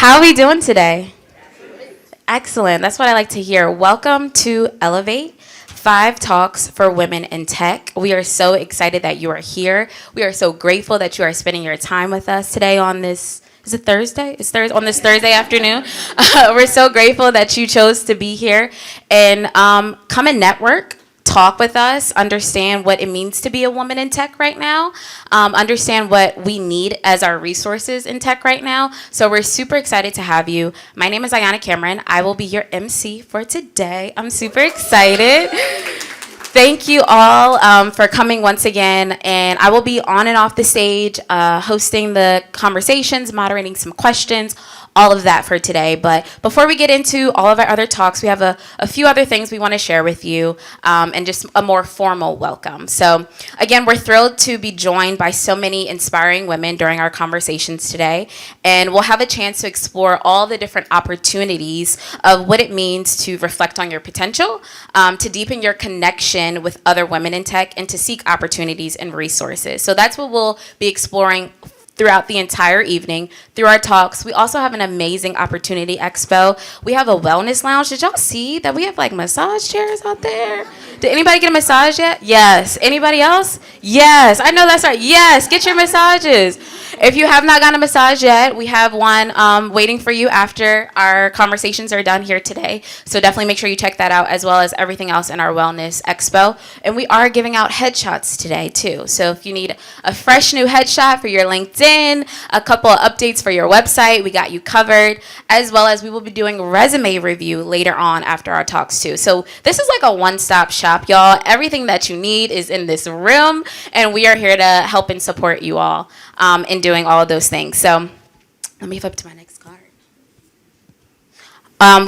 How are we doing today? Excellent. That's what I like to hear. Welcome to Elevate, 5 Talks for Women in Tech. We are so excited that you are here. We are so grateful that you are spending your time with us today on this, is it Thursday? It's Thursday, on this Thursday afternoon. We're so grateful that you chose to be here and come and network. Talk with us, understand what it means to be a woman in tech right now, understand what we need as our resources in tech right now. So we're super excited to have you. My name is Ayana Cameron. I will be your MC for today. I'm super excited. Thank you all for coming once again, and I will be on and off the stage, hosting the conversations, moderating some questions, all of that for today. But before we get into all of our other talks, we have a few other things we want to share with you, and just a more formal welcome. So again, we're thrilled to be joined by so many inspiring women during our conversations today, and we'll have a chance to explore all the different opportunities of what it means to reflect on your potential, to deepen your connection with other women in tech, and to seek opportunities and resources. So that's what we'll be exploring throughout the entire evening through our talks. We also have an amazing opportunity expo. We have a wellness lounge. Did y'all see that we have like massage chairs out there? Did anybody get a massage yet? Yes. Anybody else? Yes. I know that's right. Yes. Get your massages. If you have not gotten a massage yet, we have one waiting for you after our conversations are done here today. So definitely make sure you check that out, as well as everything else in our wellness expo. And we are giving out headshots today too. So if you need a fresh new headshot for your LinkedIn, a couple of updates for your website, we got you covered, as well as we will be doing resume review later on after our talks too. So this is like a one-stop shop, y'all. Everything that you need is in this room, and we are here to help and support you all in doing all of those things. So let me flip to my next card.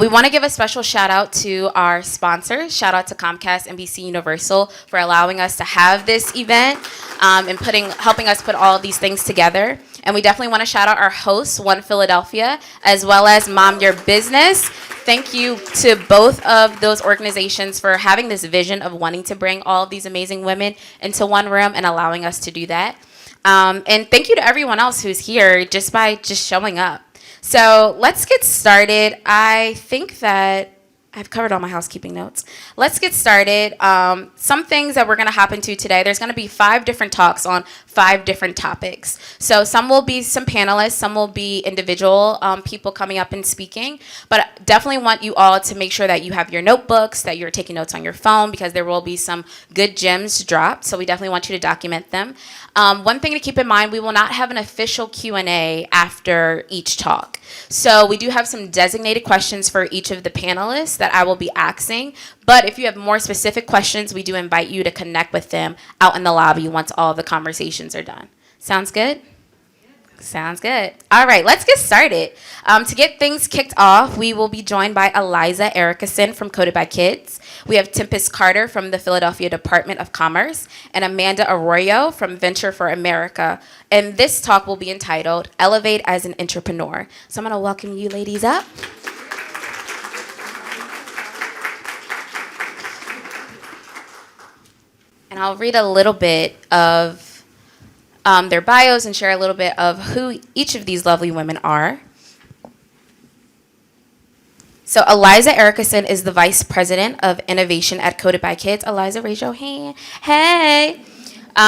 We want to give a special shout out to our sponsors. Shout out to Comcast, NBC Universal for allowing us to have this event, and helping us put all of these things together. And we definitely want to shout out our hosts, One Philadelphia, as well as Mom Your Business. Thank you to both of those organizations for having this vision of wanting to bring all of these amazing women into one room and allowing us to do that. And thank you to everyone else who's here just by showing up. So let's get started. I think that I've covered all my housekeeping notes. Let's get started. Some things that we're going to hop into today. There's going to be 5 different talks on 5 different topics. So some will be some panelists, some will be individual people coming up and speaking. But definitely want you all to make sure that you have your notebooks, that you're taking notes on your phone, because there will be some good gems dropped. So we definitely want you to document them. One thing to keep in mind, we will not have an official Q&A after each talk. So we do have some designated questions for each of the panelists that I will be asking. But if you have more specific questions, we do invite you to connect with them out in the lobby once all the conversations are done. Sounds good? Sounds good. All right, let's get started. To get things kicked off, we will be joined by Eliza Erickson from Coded by Kids. We have Tempest Carter from the Philadelphia Department of Commerce and Amanda Arroyo from Venture for America. And this talk will be entitled Elevate as an Intrapreneur. So I'm going to welcome you ladies up. And I'll read a little bit of their bios and share a little bit of who each of these lovely women are. So Eliza Erickson is the Vice President of Innovation at Coded by Kids. Eliza, raise your hand. Hey.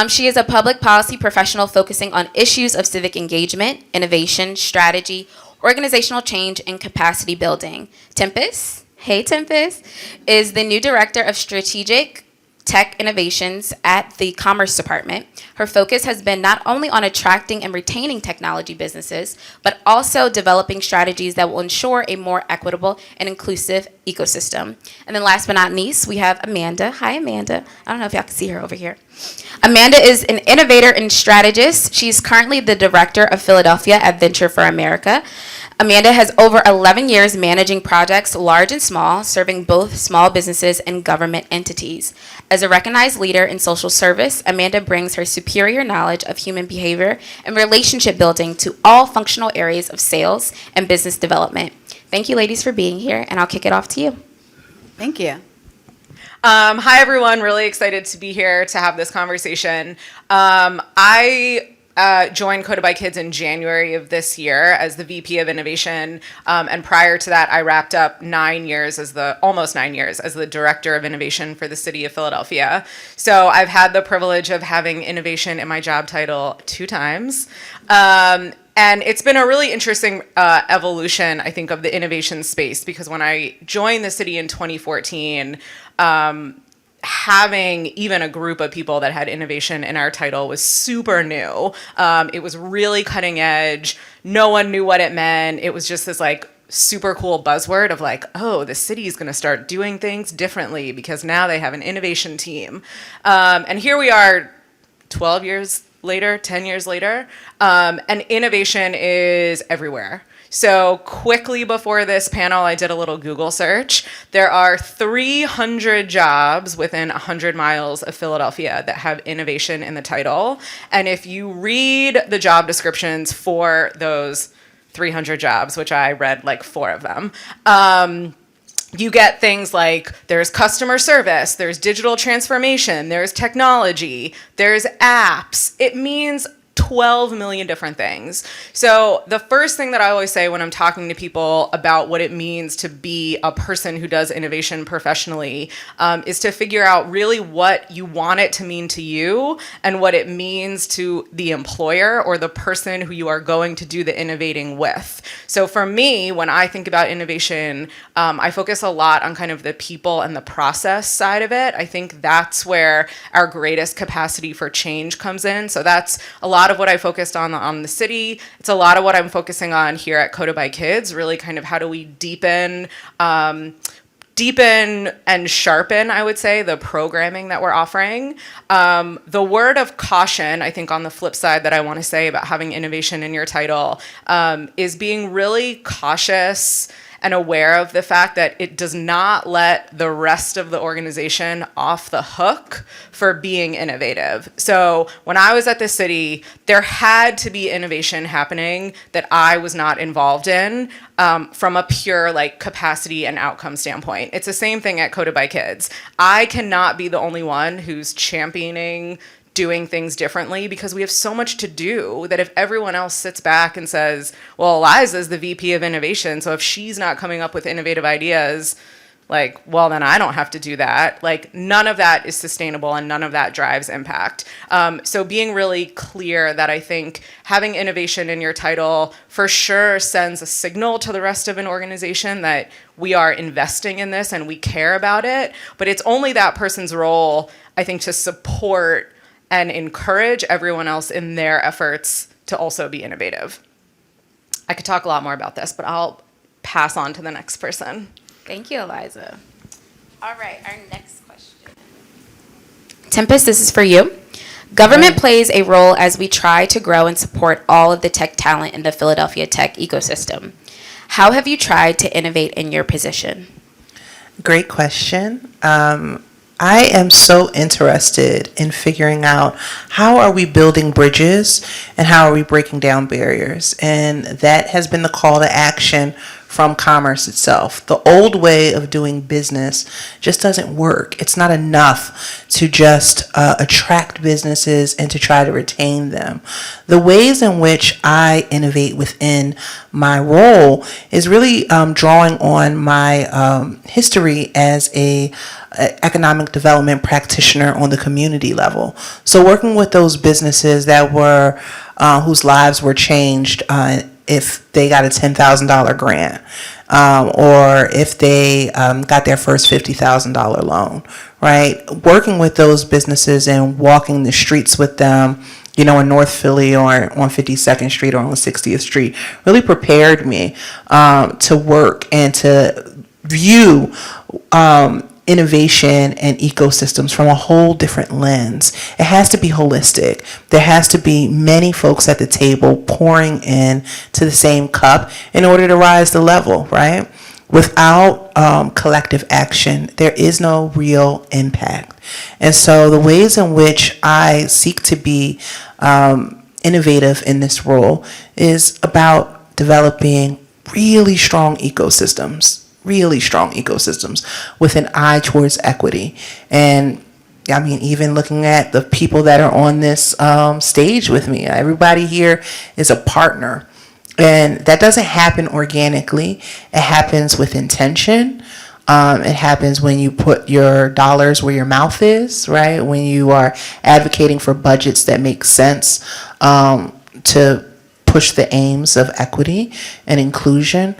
She is a public policy professional focusing on issues of civic engagement, innovation, strategy, organizational change, and capacity building. Tempest, hey Tempest, is the new Director of Strategic Tech Innovations at the Commerce Department. Her focus has been not only on attracting and retaining technology businesses, but also developing strategies that will ensure a more equitable and inclusive ecosystem. And then last but not least, we have Amanda. Hi, Amanda. I don't know if y'all can see her over here. Amanda is an innovator and strategist. She's currently the Director of Philadelphia at Venture for America. Amanda has over 11 years managing projects large and small, serving both small businesses and government entities. As a recognized leader in social service, Amanda brings her superior knowledge of human behavior and relationship building to all functional areas of sales and business development. Thank you, ladies, for being here, and I'll kick it off to you. Thank you. Hi, everyone. Really excited to be here to have this conversation. I joined Coded by Kids in January of this year as the VP of Innovation. And prior to that, I wrapped up almost 9 years as the Director of Innovation for the City of Philadelphia. So I've had the privilege of having innovation in my job title 2 times. And it's been a really interesting evolution, I think, of the innovation space, because when I joined the city in 2014, having even a group of people that had innovation in our title was super new. It was really cutting edge. No one knew what it meant. It was just this like super cool buzzword of like, oh, the city is going to start doing things differently because now they have an innovation team. And here we are 12 years later, 10 years later, and innovation is everywhere. So quickly before this panel, I did a little Google search. There are 300 jobs within 100 miles of Philadelphia that have innovation in the title. And if you read the job descriptions for those 300 jobs, which I read like 4 of them, you get things like there's customer service, there's digital transformation, there's technology, there's apps. It means 12 million different things. So the first thing that I always say when I'm talking to people about what it means to be a person who does innovation professionally is to figure out really what you want it to mean to you and what it means to the employer or the person who you are going to do the innovating with. So for me, when I think about innovation, I focus a lot on kind of the people and the process side of it. I think that's where our greatest capacity for change comes in. So that's a lot of what I focused on the city. It's a lot of what I'm focusing on here at Coded by Kids, really kind of how do we deepen and sharpen, I would say, the programming that we're offering. The word of caution, I think on the flip side that I want to say about having innovation in your title is being really cautious and aware of the fact that it does not let the rest of the organization off the hook for being innovative. So when I was at the city, there had to be innovation happening that I was not involved in from a pure like capacity and outcome standpoint. It's the same thing at Coded by Kids. I cannot be the only one who's championing doing things differently because we have so much to do that if everyone else sits back and says, well, Eliza's the VP of innovation, so if she's not coming up with innovative ideas, like, well, then I don't have to do that. Like, none of that is sustainable and none of that drives impact. So being really clear that I think having innovation in your title for sure sends a signal to the rest of an organization that we are investing in this and we care about it, but it's only that person's role, I think, to support and encourage everyone else in their efforts to also be innovative. I could talk a lot more about this, but I'll pass on to the next person. Thank you, Eliza. All right, our next question. Tempest, this is for you. Government plays a role as we try to grow and support all of the tech talent in the Philadelphia tech ecosystem. How have you tried to innovate in your position? Great question. I am so interested in figuring out how are we building bridges and how are we breaking down barriers. And that has been the call to action from commerce itself. The old way of doing business just doesn't work. It's not enough to just attract businesses and to try to retain them. The ways in which I innovate within my role is really drawing on my history as a economic development practitioner on the community level. So working with those businesses that were whose lives were changed if they got a $10,000 grant or if they got their first $50,000 loan, right? Working with those businesses and walking the streets with them, you know, in North Philly or on 52nd Street or on 60th Street really prepared me to work and to view innovation and ecosystems from a whole different lens. It has to be holistic. There has to be many folks at the table pouring in to the same cup in order to rise the level, right? Without collective action, there is no real impact. And so the ways in which I seek to be innovative in this role is about developing really strong ecosystems with an eye towards equity. And I mean, even looking at the people that are on this stage with me, everybody here is a partner. And that doesn't happen organically. It happens with intention. It happens when you put your dollars where your mouth is, right? When you are advocating for budgets that make sense to push the aims of equity and inclusion.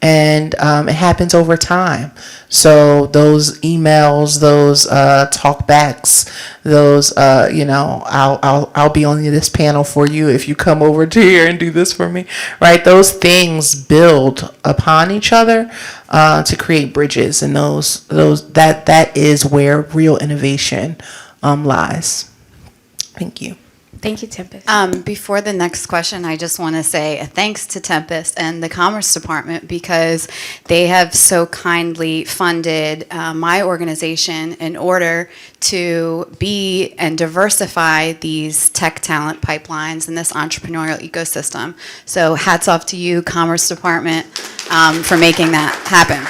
And it happens over time. So those emails, those talkbacks, those I'll be on this panel for you if you come over to here and do this for me, right? Those things build upon each other to create bridges, and that is where real innovation lies. Thank you. Thank you, Tempest. Before the next question, I just want to say a thanks to Tempest and the Commerce Department, because they have so kindly funded my organization in order to be and diversify these tech talent pipelines and this entrepreneurial ecosystem. So hats off to you, Commerce Department, for making that happen.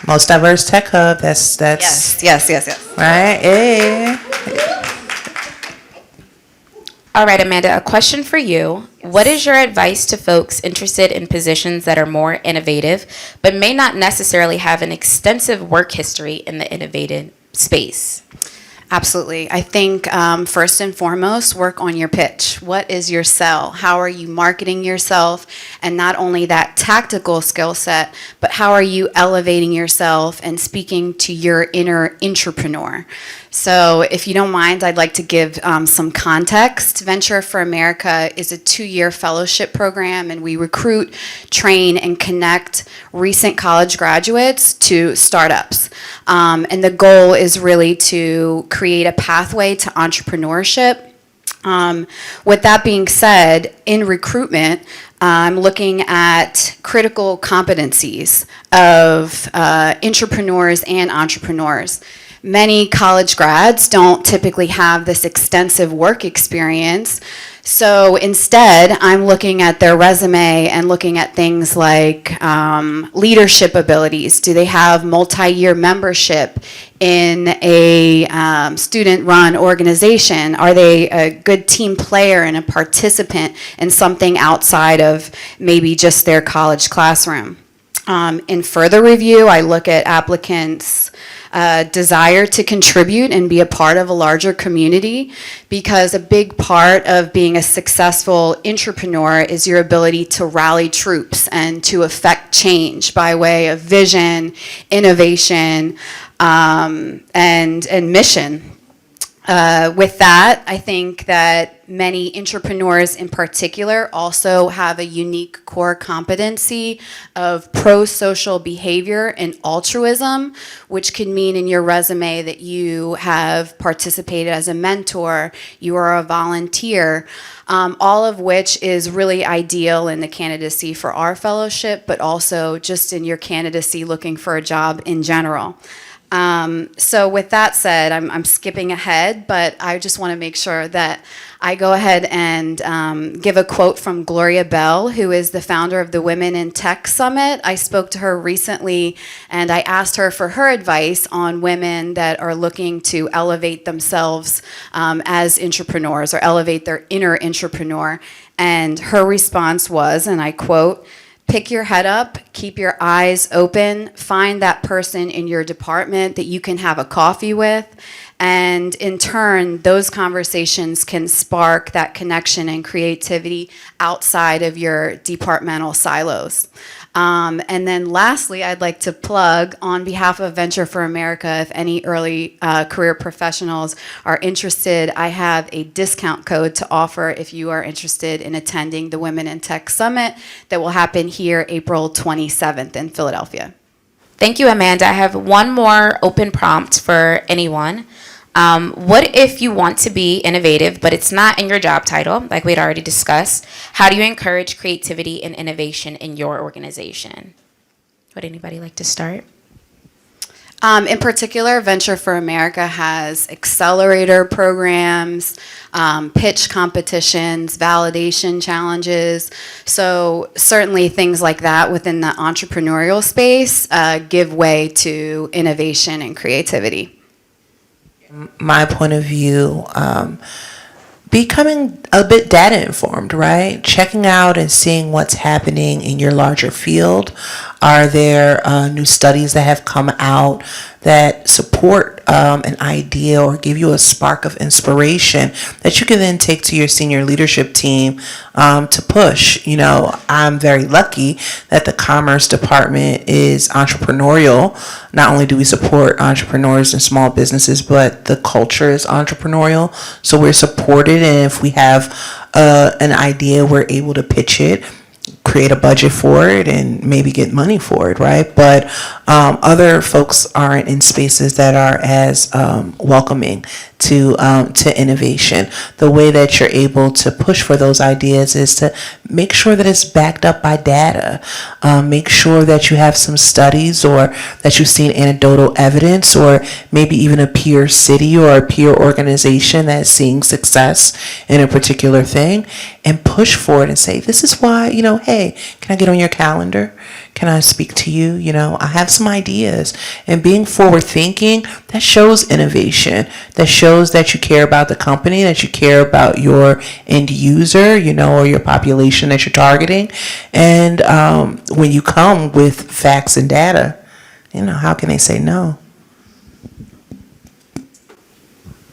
Most diverse tech hub. That's Yes. right. Hey. All right, Amanda, a question for you. What is your advice to folks interested in positions that are more innovative, but may not necessarily have an extensive work history in the innovative space? Absolutely. I think first and foremost, work on your pitch. What is your sell? How are you marketing yourself? And not only that tactical skill set, but how are you elevating yourself and speaking to your inner intrapreneur? So if you don't mind, I'd like to give some context. Venture for America is a 2-year fellowship program, and we recruit, train, and connect recent college graduates to startups. And the goal is really to create a pathway to entrepreneurship. With that being said, in recruitment, I'm looking at critical competencies of intrapreneurs and entrepreneurs. Many college grads don't typically have this extensive work experience. So instead, I'm looking at their resume and looking at things like leadership abilities. Do they have multi-year membership in a student-run organization? Are they a good team player and a participant in something outside of maybe just their college classroom? In further review, I look at applicants' desire to contribute and be a part of a larger community, because a big part of being a successful intrapreneur is your ability to rally troops and to affect change by way of vision, innovation, and mission. With that, I think that many intrapreneurs in particular also have a unique core competency of pro-social behavior and altruism, which can mean in your resume that you have participated as a mentor, you are a volunteer, all of which is really ideal in the candidacy for our fellowship, but also just in your candidacy looking for a job in general. So with that said, I'm skipping ahead, but I just want to make sure that I go ahead and give a quote from Gloria Bell, who is the founder of the Women in Tech Summit. I spoke to her recently, and I asked her for her advice on women that are looking to elevate themselves as intrapreneurs or elevate their inner intrapreneur. And her response was, and I quote, "Pick your head up, keep your eyes open, find that person in your department that you can have a coffee with, and in turn, those conversations can spark that connection and creativity outside of your departmental silos." And then lastly, I'd like to plug on behalf of Venture for America, if any early career professionals are interested, I have a discount code to offer if you are interested in attending the Women in Tech Summit that will happen here April 27th in Philadelphia. Thank you, Amanda. I have one more open prompt for anyone. What if you want to be innovative, but it's not in your job title, like we'd already discussed? How do you encourage creativity and innovation in your organization? Would anybody like to start? In particular, Venture for America has accelerator programs, pitch competitions, validation challenges. So certainly things like that within the entrepreneurial space give way to innovation and creativity. My point of view, becoming a bit data informed, right? Checking out and seeing what's happening in your larger field. Are there new studies that have come out that support an idea or give you a spark of inspiration that you can then take to your senior leadership team to push? You know, I'm very lucky that the Commerce Department is entrepreneurial. Not only do we support entrepreneurs and small businesses, but the culture is entrepreneurial. So we're supported, and if we have an idea, we're able to pitch it, create a budget for it, and maybe get money for it, right? But other folks aren't in spaces that are as welcoming to innovation. The way that you're able to push for those ideas is to make sure that it's backed up by data. Make sure that you have some studies or that you've seen anecdotal evidence or maybe even a peer city or a peer organization that's seeing success in a particular thing, and push for it and say, this is why, you know, hey, can I get on your calendar? Can I speak to you? You know, I have some ideas. And being forward thinking, that shows innovation. That shows that you care about the company, that you care about your end user, you know, or your population that you're targeting. And when you come with facts and data, you know, how can they say no?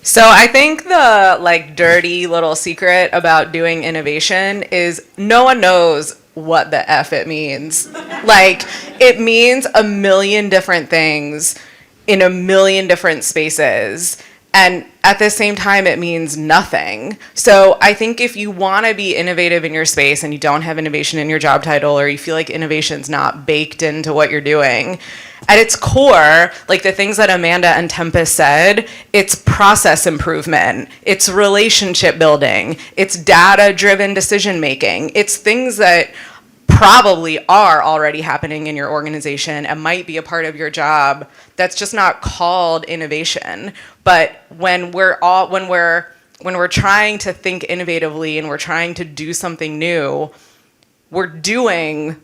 So I think the like dirty little secret about doing innovation is no one knows what the F it means. Like, it means a million different things in a million different spaces. And at the same time, it means nothing. So I think if you want to be innovative in your space and you don't have innovation in your job title, or you feel like innovation's not baked into what you're doing, at its core, like the things that Amanda and Tempest said, it's process improvement, it's relationship building, it's data-driven decision making, it's things that probably are already happening in your organization and might be a part of your job that's just not called innovation. But when we're trying to think innovatively and we're trying to do something new, we're doing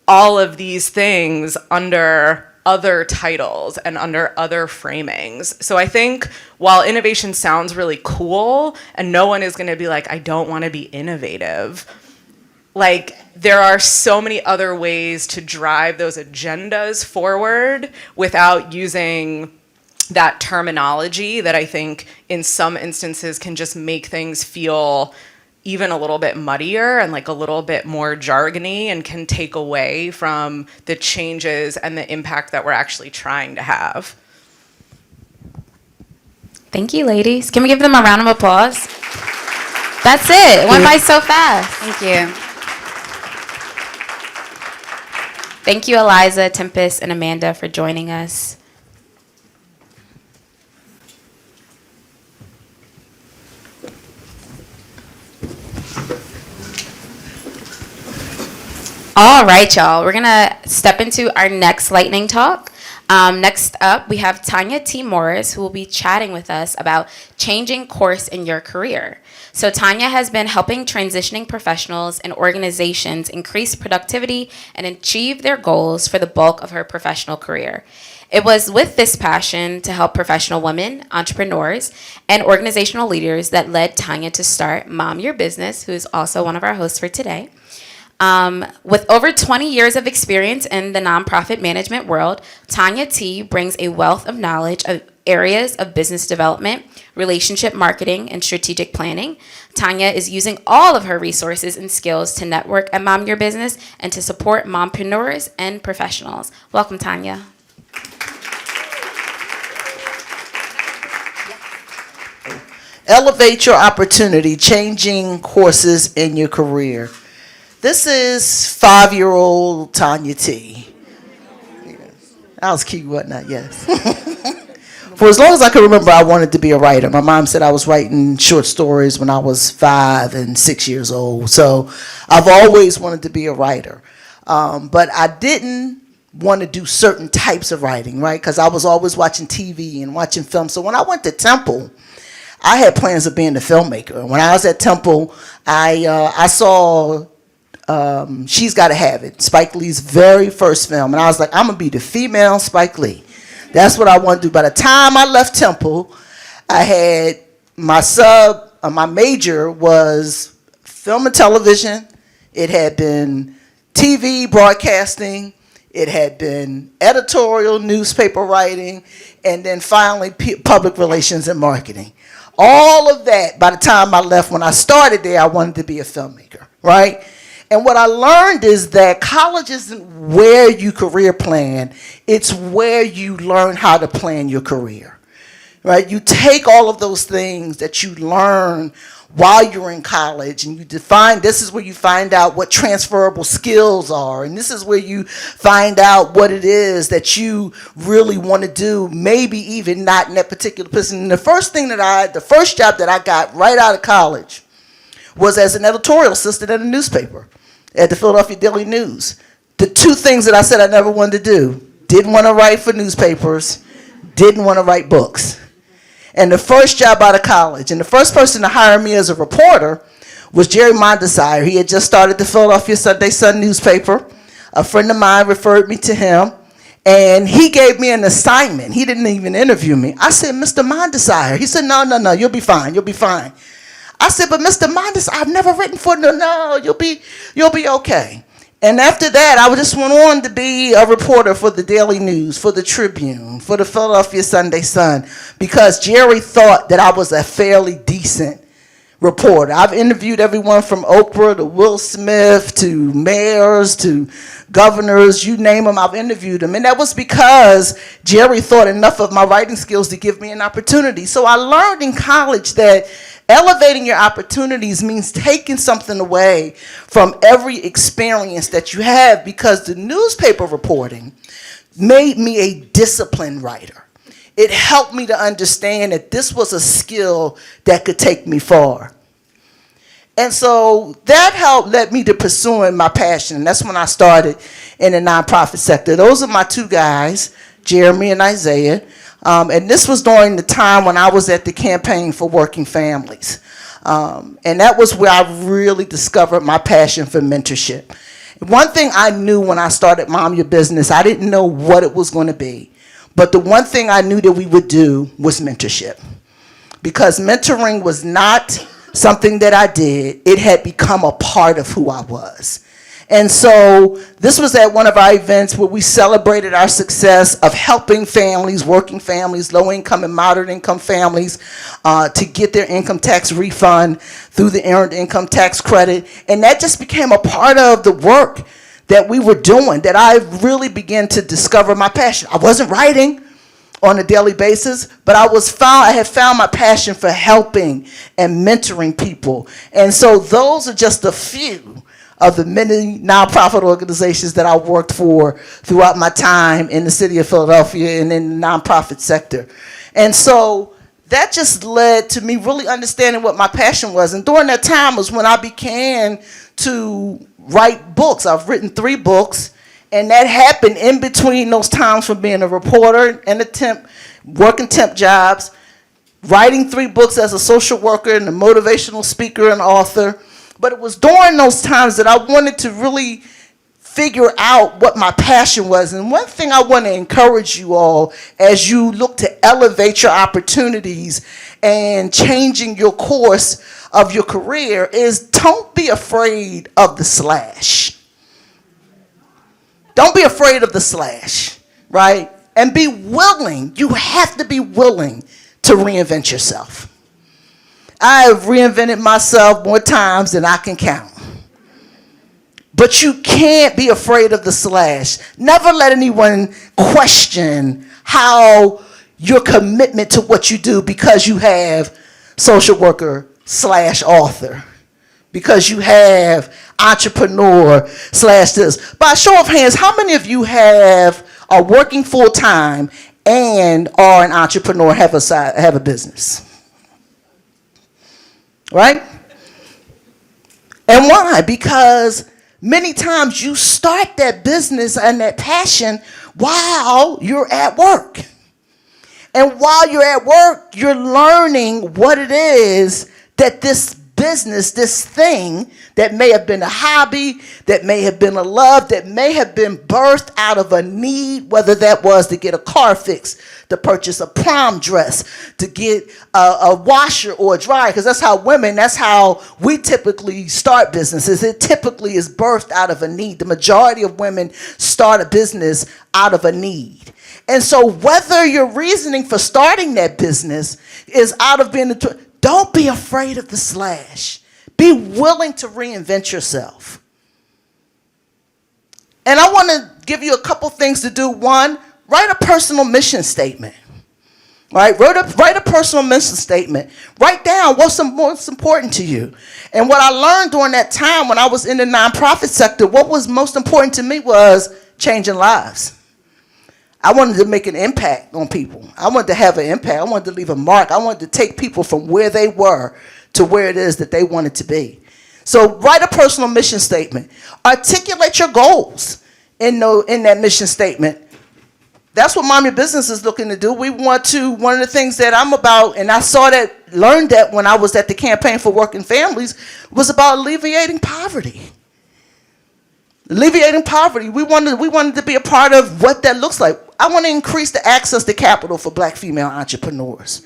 all of these things under other titles and under other framings. So I think while innovation sounds really cool and no one is going to be like, I don't want to be innovative, like, there are so many other ways to drive those agendas forward without using that terminology that I think in some instances can just make things feel even a little bit muddier and like a little bit more jargony, and can take away from the changes and the impact that we're actually trying to have. Thank you, ladies. Can we give them a round of applause? That's it. It went by so fast. Thank you. Thank you, Eliza, Tempest, and Amanda for joining us. All right, y'all. We're going to step into our next lightning talk. Next up, we have Tanya T. Morris, who will be chatting with us about changing course in your career. So Tanya has been helping transitioning professionals and organizations increase productivity and achieve their goals for the bulk of her professional career. It was with this passion to help professional women, entrepreneurs, and organizational leaders that led Tanya to start Mom Your Business, who is also one of our hosts for today. With over 20 years of experience in the nonprofit management world, Tanya T. brings a wealth of knowledge of areas of business development, relationship marketing, and strategic planning. Tanya is using all of her resources and skills to network at Mom Your Business and to support mompreneurs and professionals. Welcome, Tanya. Elevate your opportunity, changing courses in your career. This is 5-year-old Tanya T. I was cute, wasn't I? Yes. For as long as I can remember, I wanted to be a writer. My mom said I was writing short stories when I was 5 and 6 years old. So I've always wanted to be a writer. But I didn't want to do certain types of writing, right? Because I was always watching TV and watching film. So when I went to Temple, I had plans of being a filmmaker. When I was at Temple, I saw She's Gotta Have It, Spike Lee's very first film. And I was like, I'm going to be the female Spike Lee. That's what I want to do. By the time I left Temple, I had my major was film and television. It had been TV broadcasting. It had been editorial, newspaper writing, and then finally public relations and marketing. All of that, by the time I left, when I started there, I wanted to be a filmmaker, right? And what I learned is that college isn't where you career plan, it's where you learn how to plan your career, right? You take all of those things that you learn while you're in college, and this is where you find out what transferable skills are, and this is where you find out what it is that you really want to do, maybe even not in that particular position. And the first job that I got right out of college was as an editorial assistant at a newspaper, at the Philadelphia Daily News. The two things that I said I never wanted to do: didn't want to write for newspapers, didn't want to write books. And the first job out of college, and the first person to hire me as a reporter was Jerry Mondesire. He had just started the Philadelphia Sunday Sun newspaper. A friend of mine referred me to him, and he gave me an assignment. He didn't even interview me. I said, "Mr. Mondesire." He said, No, you'll be fine, you'll be fine. I said, "But Mr. Mondesire, I've never written for no, you'll be okay." And after that, I just went on to be a reporter for the Daily News, for the Tribune, for the Philadelphia Sunday Sun, because Jerry thought that I was a fairly decent reporter. I've interviewed everyone from Oprah to Will Smith to mayors to governors, you name them, I've interviewed them. And that was because Jerry thought enough of my writing skills to give me an opportunity. So I learned in college that elevating your opportunities means taking something away from every experience that you have, because the newspaper reporting made me a disciplined writer. It helped me to understand that this was a skill that could take me far. And so that led me to pursuing my passion. And that's when I started in the nonprofit sector. Those are my two guys, Jeremy and Isaiah. And this was during the time when I was at the Campaign for Working Families. And that was where I really discovered my passion for mentorship. One thing I knew when I started Mom Your Business, I didn't know what it was going to be. But the one thing I knew that we would do was mentorship. Because mentoring was not something that I did. It had become a part of who I was. And so this was at one of our events where we celebrated our success of helping families, working families, low-income and moderate-income families to get their income tax refund through the Earned Income Tax Credit. And that just became a part of the work that we were doing, that I really began to discover my passion. I wasn't writing on a daily basis, but I had found my passion for helping and mentoring people. And so those are just a few of the many nonprofit organizations that I worked for throughout my time in the city of Philadelphia and in the nonprofit sector. And so that just led to me really understanding what my passion was. And during that time was when I began to write books. I've written 3 books, and that happened in between those times from being a reporter and working temp jobs, writing 3 books as a social worker and a motivational speaker and author. But it was during those times that I wanted to really figure out what my passion was. And one thing I want to encourage you all as you look to elevate your opportunities and changing your course of your career is don't be afraid of the slash. Don't be afraid of the slash, right? And be willing. You have to be willing to reinvent yourself. I have reinvented myself more times than I can count. But you can't be afraid of the slash. Never let anyone question how your commitment to what you do because you have social worker / author, because you have entrepreneur / this. By a show of hands, how many of you are working full time and are an entrepreneur, have a business? Right? And why? Because many times you start that business and that passion while you're at work. And while you're at work, you're learning what it is that this business, this thing that may have been a hobby, that may have been a love, that may have been birthed out of a need, whether that was to get a car fixed, to purchase a prom dress, to get a washer or a dryer, because that's how we typically start businesses. It typically is birthed out of a need. The majority of women start a business out of a need. And so whether your reasoning for starting that business is out of don't be afraid of the slash. Be willing to reinvent yourself. And I want to give you a couple things to do. One, write a personal mission statement. Right? Write a personal mission statement. Write down what's most important to you. And what I learned during that time when I was in the nonprofit sector, what was most important to me was changing lives. I wanted to make an impact on people. I wanted to have an impact. I wanted to leave a mark. I wanted to take people from where they were to where it is that they wanted to be. So write a personal mission statement. Articulate your goals in that mission statement. That's what Mom Your Business is looking to do. One of the things that I'm about, and I learned that when I was at the Campaign for Working Families, was about alleviating poverty. Alleviating poverty. We wanted to be a part of what that looks like. I want to increase the access to capital for Black female entrepreneurs.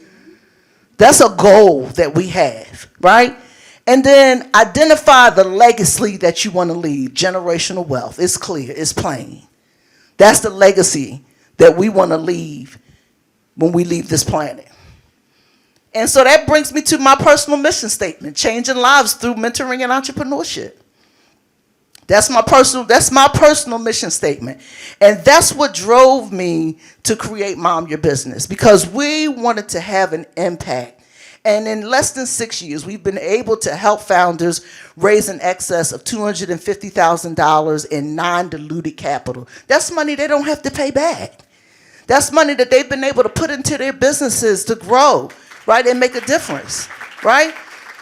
That's a goal that we have, right? And then identify the legacy that you want to leave. Generational wealth. It's clear. It's plain. That's the legacy that we want to leave when we leave this planet. And so that brings me to my personal mission statement: changing lives through mentoring and entrepreneurship. That's my personal mission statement. And that's what drove me to create Mom Your Business, because we wanted to have an impact. And in less than 6 years, we've been able to help founders raise in excess of $250,000 in non-diluted capital. That's money they don't have to pay back. That's money that they've been able to put into their businesses to grow, right, and make a difference, right?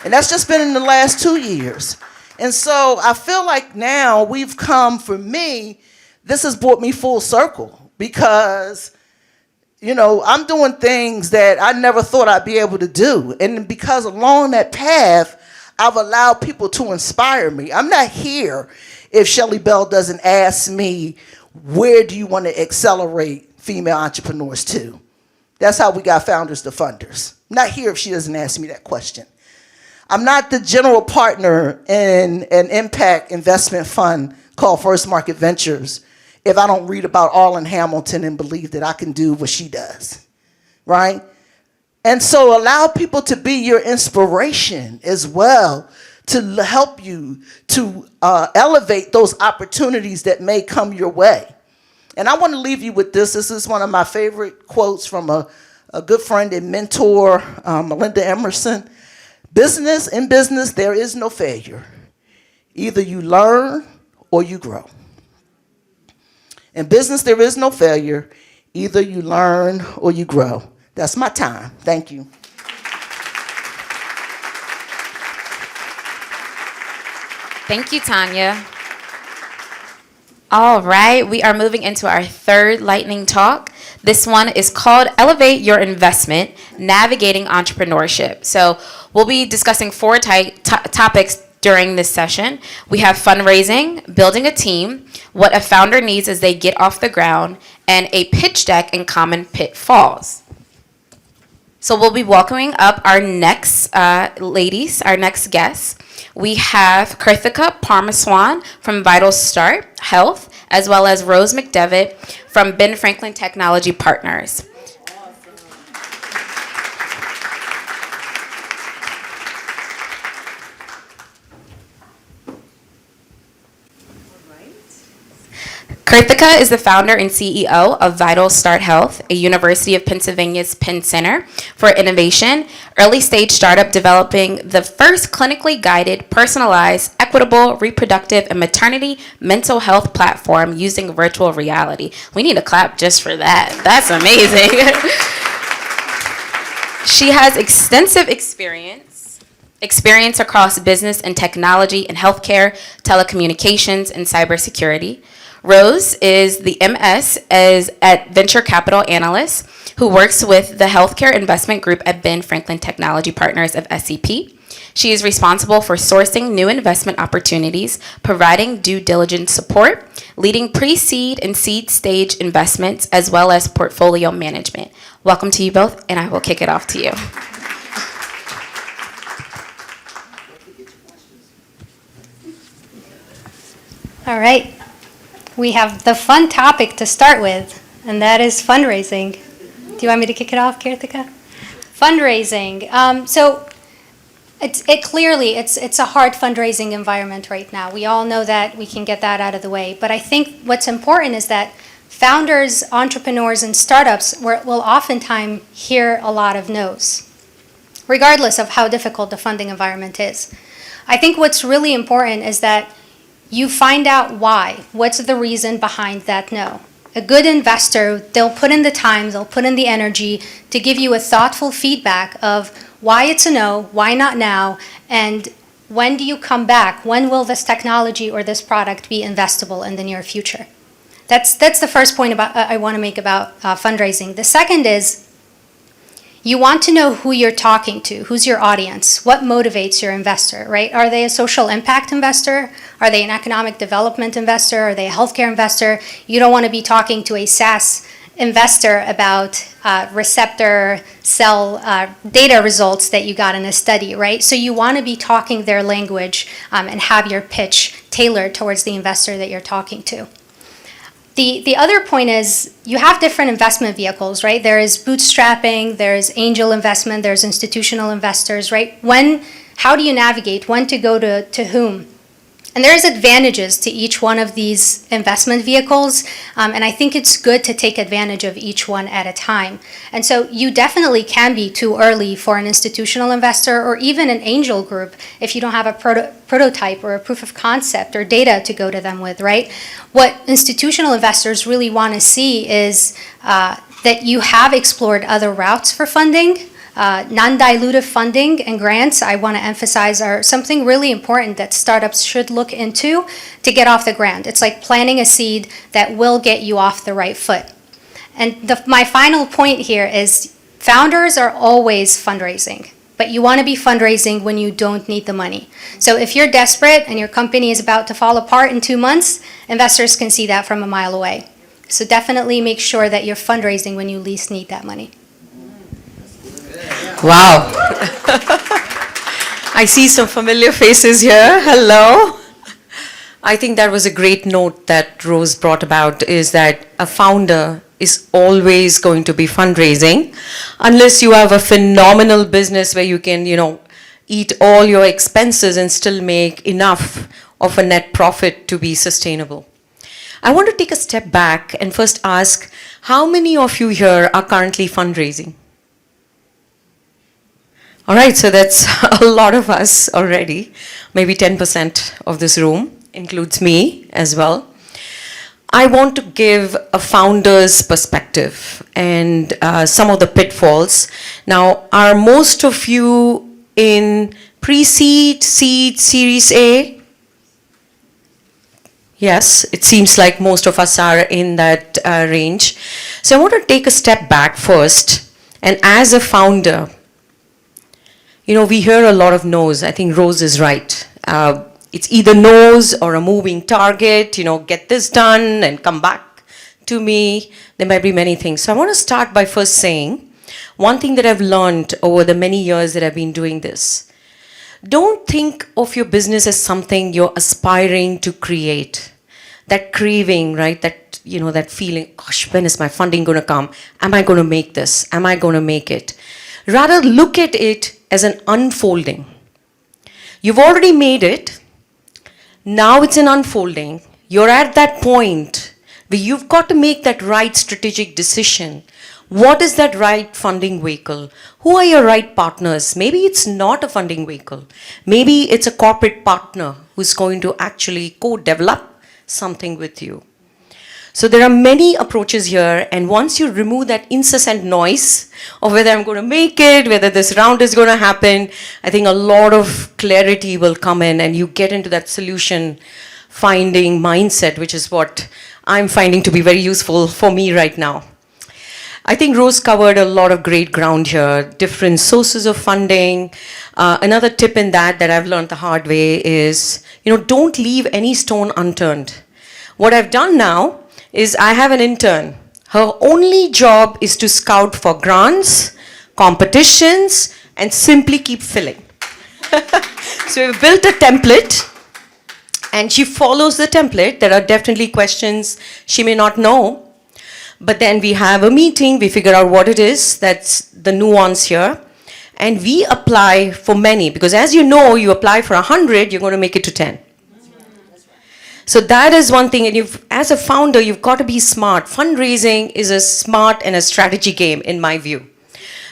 And that's just been in the last 2 years. And so I feel like now we've come, for me, this has brought me full circle, because I'm doing things that I never thought I'd be able to do. And because along that path, I've allowed people to inspire me. I'm not here if Shelley Bell doesn't ask me, where do you want to accelerate female entrepreneurs to? That's how we got Founders to Funders. I'm not here if she doesn't ask me that question. I'm not the general partner in an impact investment fund called First Market Ventures if I don't read about Arlen Hamilton and believe that I can do what she does, right? And so allow people to be your inspiration as well, to help you to elevate those opportunities that may come your way. And I want to leave you with this. This is one of my favorite quotes from a good friend and mentor, Melinda Emerson. In business, there is no failure. Either you learn or you grow. In business, there is no failure. Either you learn or you grow. That's my time. Thank you. Thank you, Tanya. All right, we are moving into our third lightning talk. This one is called Elevate Your Investment, Navigating Entrepreneurship. So we'll be discussing four topics during this session. We have fundraising, building a team, what a founder needs as they get off the ground, and a pitch deck and common pitfalls. So we'll be welcoming up our next ladies, our next guests. We have Krithika Parmaswan from Vital Start Health, as well as Rose McDevitt from Ben Franklin Technology Partners. Krithika is the founder and CEO of Vital Start Health, a University of Pennsylvania's Penn Center for Innovation, early stage startup developing the first clinically guided, personalized, equitable, reproductive, and maternity mental health platform using virtual reality. We need a clap just for that. That's amazing. She has extensive experience across business and technology and healthcare, telecommunications, and cybersecurity. Rose is the MS at Venture Capital Analyst, who works with the Healthcare Investment Group at Ben Franklin Technology Partners of SCP. She is responsible for sourcing new investment opportunities, providing due diligence support, leading pre-seed and seed stage investments as well as portfolio management. Welcome to you both, and I will kick it off to you. All right. We have the fun topic to start with, and that is fundraising. Do you want me to kick it off, Kirtika? Fundraising. So clearly it's a hard fundraising environment right now. We all know that. We can get that out of the way. But I think what's important is that founders, entrepreneurs, and startups will oftentimes hear a lot of no's, regardless of how difficult the funding environment is. I think what's really important is that you find out why. What's the reason behind that no? A good investor, they'll put in the time, they'll put in the energy to give you a thoughtful feedback of why it's a no, why not now, and when do you come back? When will this technology or this product be investable in the near future? That's the first point I want to make about fundraising. The second is you want to know who you're talking to, who's your audience, what motivates your investor, right? Are they a social impact investor? Are they an economic development investor? Are they a healthcare investor? You don't want to be talking to a SaaS investor about receptor cell data results that you got in a study, right? So you want to be talking their language and have your pitch tailored towards the investor that you're talking to. The other point is you have different investment vehicles, right? There is bootstrapping, there's angel investment, there's institutional investors, right? How do you navigate? When to go to whom? And there's advantages to each one of these investment vehicles, and I think it's good to take advantage of each one at a time. And so you definitely can be too early for an institutional investor or even an angel group if you don't have a prototype or a proof of concept or data to go to them with, right? What institutional investors really want to see is that you have explored other routes for funding. Non-dilutive funding and grants, I want to emphasize, are something really important that startups should look into to get off the ground. It's like planting a seed that will get you off the right foot. And my final point here is founders are always fundraising, but you want to be fundraising when you don't need the money. So if you're desperate and your company is about to fall apart in 2 months, investors can see that from a mile away. So definitely make sure that you're fundraising when you least need that money. Wow. I see some familiar faces here. Hello. I think that was a great note that Rose brought about, is that a founder is always going to be fundraising unless you have a phenomenal business where you can, eat all your expenses and still make enough of a net profit to be sustainable. I want to take a step back and first ask, how many of you here are currently fundraising? All right, so that's a lot of us already. Maybe 10% of this room includes me as well. I want to give a founder's perspective and some of the pitfalls. Now, are most of you in pre-seed, seed, Series A? Yes, it seems like most of us are in that range. So I want to take a step back first. And as a founder, we hear a lot of no's. I think Rose is right. It's either no's or a moving target, get this done and come back to me. There might be many things. So I want to start by first saying one thing that I've learned over the many years that I've been doing this. Don't think of your business as something you're aspiring to create. That craving, right? That feeling, gosh, when is my funding going to come? Am I going to make this? Am I going to make it? Rather, look at it as an unfolding. You've already made it. Now it's an unfolding. You're at that point where you've got to make that right strategic decision. What is that right funding vehicle? Who are your right partners? Maybe it's not a funding vehicle. Maybe it's a corporate partner who's going to actually co-develop something with you. So there are many approaches here, and once you remove that incessant noise of whether I'm going to make it, whether this round is going to happen, I think a lot of clarity will come in and you get into that solution finding mindset, which is what I'm finding to be very useful for me right now. I think Rose covered a lot of great ground here, different sources of funding. Another tip in that I've learned the hard way is, don't leave any stone unturned. What I've done now is I have an intern. Her only job is to scout for grants, competitions, and simply keep filling. So we've built a template, and she follows the template. There are definitely questions she may not know, but then we have a meeting, we figure out what it is, that's the nuance here, and we apply for many, because as you know, you apply for 100, you're going to make it to 10. So that is one thing, and as a founder, you've got to be smart. Fundraising is a smart and a strategy game, in my view,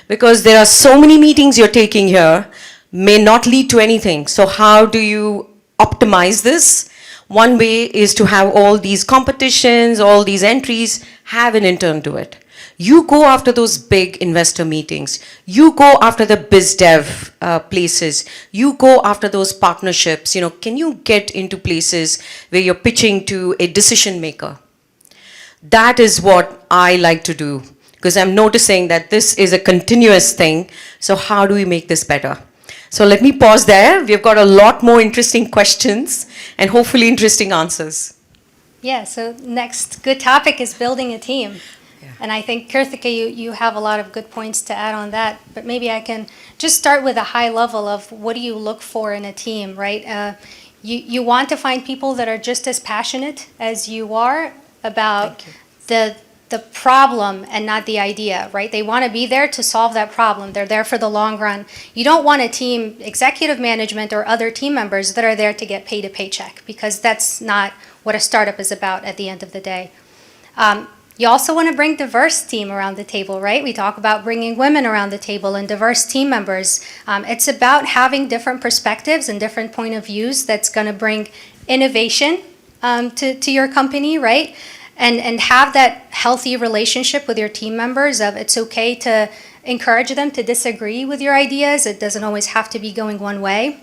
because there are so many meetings you're taking here, may not lead to anything. So how do you optimize this? One way is to have all these competitions, all these entries, have an intern do it. You go after those big investor meetings. You go after the biz dev places. You go after those partnerships. Can you get into places where you're pitching to a decision maker? That is what I like to do, because I'm noticing that this is a continuous thing. So how do we make this better? So let me pause there. We've got a lot more interesting questions and hopefully interesting answers. Yeah, so next good topic is building a team. Yeah. And I think, Kirthika, you have a lot of good points to add on that, but maybe I can just start with a high level of what do you look for in a team, right? You want to find people that are just as passionate as you are about the problem and not the idea, right? They want to be there to solve that problem. They're there for the long run. You don't want a team, executive management or other team members that are there to get paid a paycheck, because that's not what a startup is about at the end of the day. You also want to bring diverse team around the table, right? We talk about bringing women around the table and diverse team members. It's about having different perspectives and different point of views that's going to bring innovation to your company, right? And have that healthy relationship with your team members of it's okay to encourage them to disagree with your ideas. It doesn't always have to be going one way.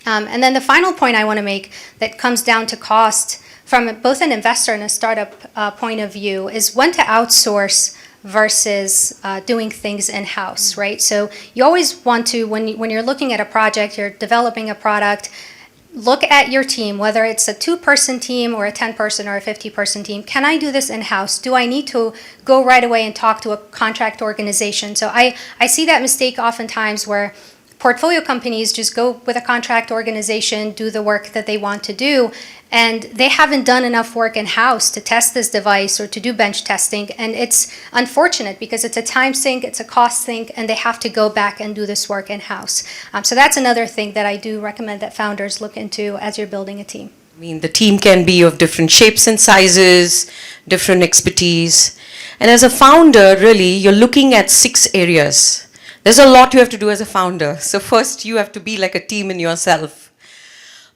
And then the final point I want to make that comes down to cost from both an investor and a startup point of view is when to outsource versus doing things in-house, right? So you always want to, when you're looking at a project, you're developing a product, look at your team, whether it's a 2-person team or a 10-person or a 50-person team. Can I do this in-house? Do I need to go right away and talk to a contract organization? So I see that mistake oftentimes where portfolio companies just go with a contract organization, do the work that they want to do, and they haven't done enough work in-house to test this device or to do bench testing. And it's unfortunate because it's a time sink, it's a cost sink, and they have to go back and do this work in-house. So that's another thing that I do recommend that founders look into as you're building a team. I mean, the team can be of different shapes and sizes, different expertise. And as a founder, really, you're looking at 6 areas. There's a lot you have to do as a founder. So first, you have to be like a team in yourself.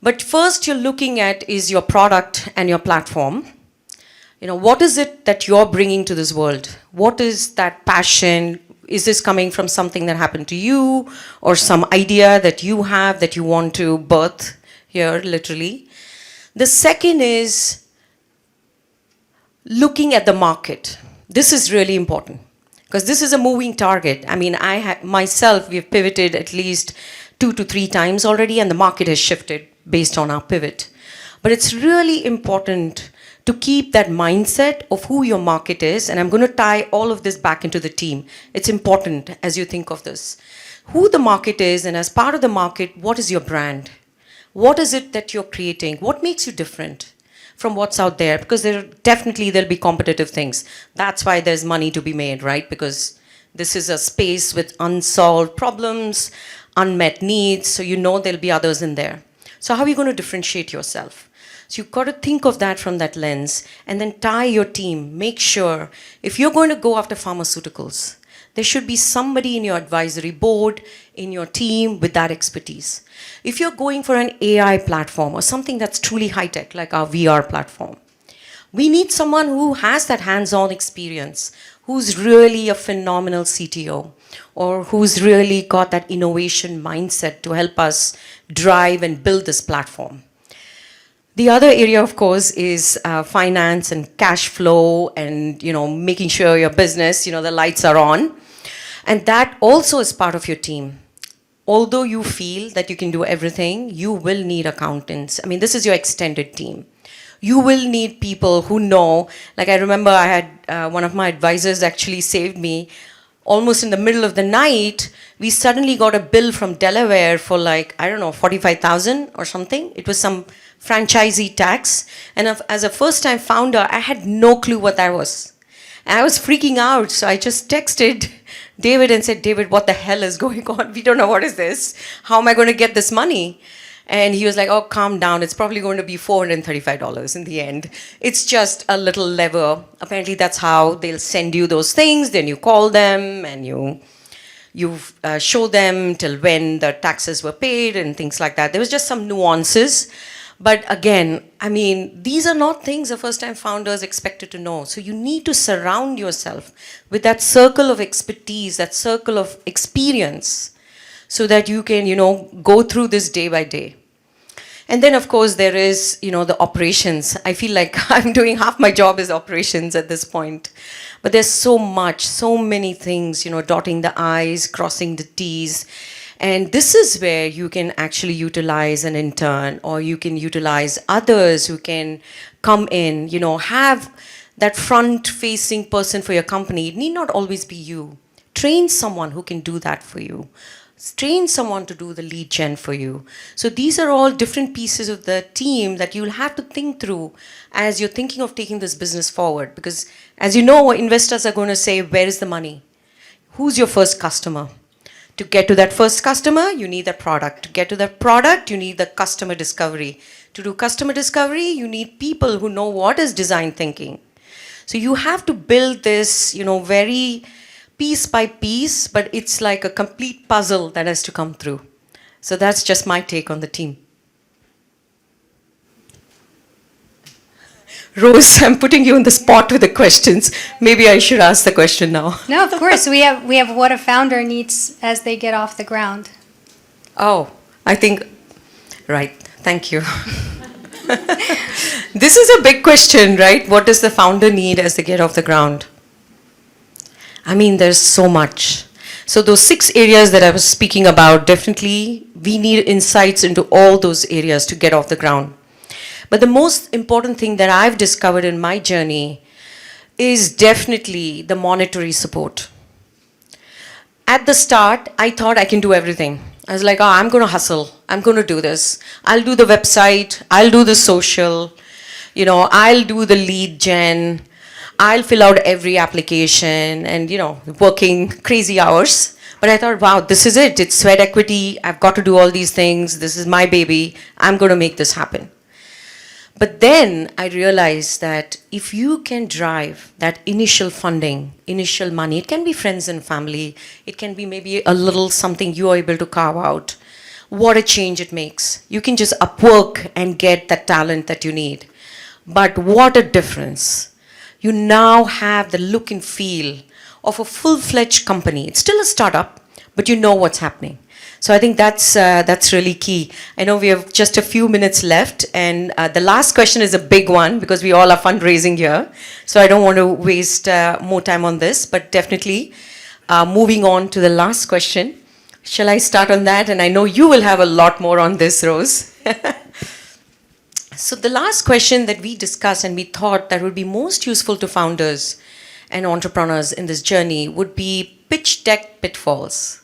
But first, you're looking at is your product and your platform. What is it that you're bringing to this world? What is that passion? Is this coming from something that happened to you or some idea that you have that you want to birth here, literally? The second is looking at the market. This is really important, because this is a moving target. I mean, myself, we've pivoted at least 2 to 3 times already, and the market has shifted based on our pivot. But it's really important to keep that mindset of who your market is, and I'm going to tie all of this back into the team. It's important as you think of this. Who the market is, and as part of the market, what is your brand? What is it that you're creating? What makes you different from what's out there? Because there'll be competitive things. That's why there's money to be made, right? Because this is a space with unsolved problems, unmet needs, so there'll be others in there. So how are you going to differentiate yourself? So you've got to think of that from that lens, and then tie your team. Make sure if you're going to go after pharmaceuticals, there should be somebody in your advisory board, in your team with that expertise. If you're going for an AI platform or something that's truly high-tech, like our VR platform, we need someone who has that hands-on experience, who's really a phenomenal CTO, or who's really got that innovation mindset to help us drive and build this platform. The other area, of course, is finance and cash flow and, making sure your business, the lights are on. And that also is part of your team. Although you feel that you can do everything, you will need accountants. I mean, this is your extended team. You will need people who know. Like I remember I had one of my advisors actually saved me. Almost in the middle of the night, we suddenly got a bill from Delaware for like, I don't know, 45,000 or something. It was some franchisee tax. And as a first-time founder, I had no clue what that was. And I was freaking out, so I just texted David and said, David, what the hell is going on? We don't know what is this. How am I going to get this money? And he was like, oh, calm down. It's probably going to be $435 in the end. It's just a little lever. Apparently, that's how they'll send you those things. Then you call them and you show them till when the taxes were paid and things like that. There was just some nuances. But again, I mean, these are not things a first-time founder is expected to know. So you need to surround yourself with that circle of expertise, that circle of experience, so that you can, go through this day by day. And then, of course, there is, the operations. I feel like I'm doing half my job is operations at this point. But there's so much, so many things, dotting the I's, crossing the T's. And this is where you can actually utilize an intern, or you can utilize others who can come in, have that front-facing person for your company. It need not always be you. Train someone who can do that for you. Train someone to do the lead gen for you. So these are all different pieces of the team that you'll have to think through as you're thinking of taking this business forward. Because as you know, investors are going to say, where is the money? Who's your first customer? To get to that first customer, you need the product. To get to that product, you need the customer discovery. To do customer discovery, you need people who know what is design thinking. So you have to build this, very piece by piece, but it's like a complete puzzle that has to come through. So that's just my take on the team. Rose, I'm putting you on the spot with the questions. Maybe I should ask the question now. No, of course. We have what a founder needs as they get off the ground. Oh, I think, right. Thank you. This is a big question, right? What does the founder need as they get off the ground? I mean, there's so much. So those 6 areas that I was speaking about, definitely we need insights into all those areas to get off the ground. But the most important thing that I've discovered in my journey is definitely the monetary support. At the start, I thought I can do everything. I was like, I'm going to hustle. I'm going to do this. I'll do the website. I'll do the social. I'll do the lead gen. I'll fill out every application and, working crazy hours. But I thought, wow, this is it. It's sweat equity. I've got to do all these things. This is my baby. I'm going to make this happen. But then I realized that if you can drive that initial funding, initial money, it can be friends and family, it can be maybe a little something you are able to carve out. What a change it makes. You can just upwork and get that talent that you need. But what a difference. You now have the look and feel of a full-fledged company. It's still a startup, but you know what's happening. So I think that's really key. I know we have just a few minutes left, and the last question is a big one because we all are fundraising here. So I don't want to waste more time on this, but definitely moving on to the last question. Shall I start on that? And I know you will have a lot more on this, Rose. So the last question that we discussed and we thought that would be most useful to founders and entrepreneurs in this journey would be pitch deck pitfalls.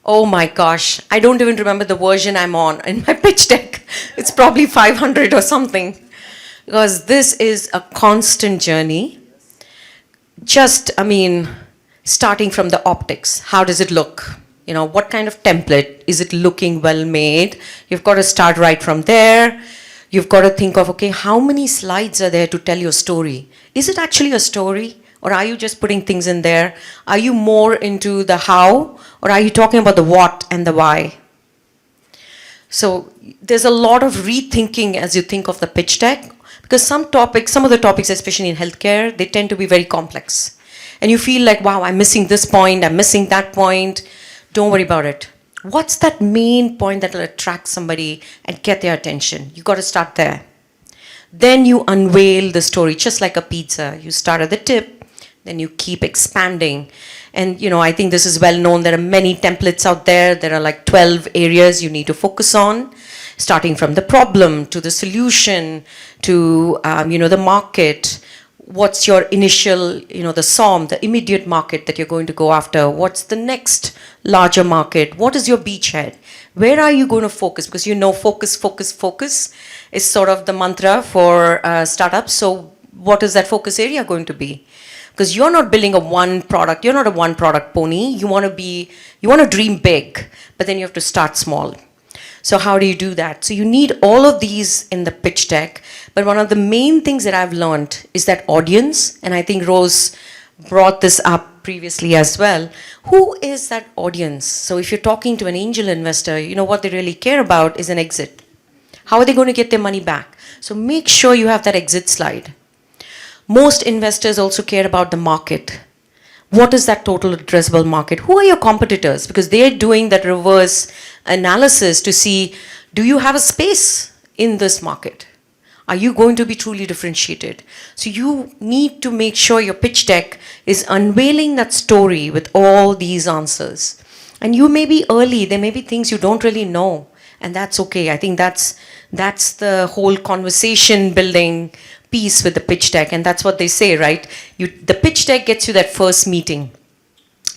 Oh my gosh, I don't even remember the version I'm on in my pitch deck. It's probably 500 or something. Because this is a constant journey. Starting from the optics. How does it look? What kind of template? Is it looking well made? You've got to start right from there. You've got to think of, okay, how many slides are there to tell your story? Is it actually a story? Or are you just putting things in there? Are you more into the how? Or are you talking about the what and the why? So there's a lot of rethinking as you think of the pitch deck. Because some of the topics, especially in healthcare, they tend to be very complex. And you feel like, wow, I'm missing this point, I'm missing that point. Don't worry about it. What's that main point that will attract somebody and get their attention? You got to start there. Then you unveil the story, just like a pizza. You start at the tip, then you keep expanding. And I think this is well known. There are many templates out there. There are like 12 areas you need to focus on. starting from the problem to the solution to, the market. What's your initial, the SOM, the immediate market that you're going to go after? What's the next larger market? What is your beachhead? Where are you going to focus? Because focus, focus, focus is sort of the mantra for startups. So what is that focus area going to be? Because you're not building a one product, you're not a one product pony. You want to dream big, but then you have to start small. So how do you do that? So you need all of these in the pitch deck. But one of the main things that I've learned is that audience, and I think Rose brought this up previously as well. Who is that audience? So if you're talking to an angel investor, what they really care about is an exit. How are they going to get their money back? So make sure you have that exit slide. Most investors also care about the market. What is that total addressable market? Who are your competitors? Because they're doing that reverse analysis to see, do you have a space in this market? Are you going to be truly differentiated? So you need to make sure your pitch deck is unveiling that story with all these answers. And you may be early, there may be things you don't really know, and that's okay. I think that's the whole conversation building piece with the pitch deck, and that's what they say, right? The pitch deck gets you that first meeting,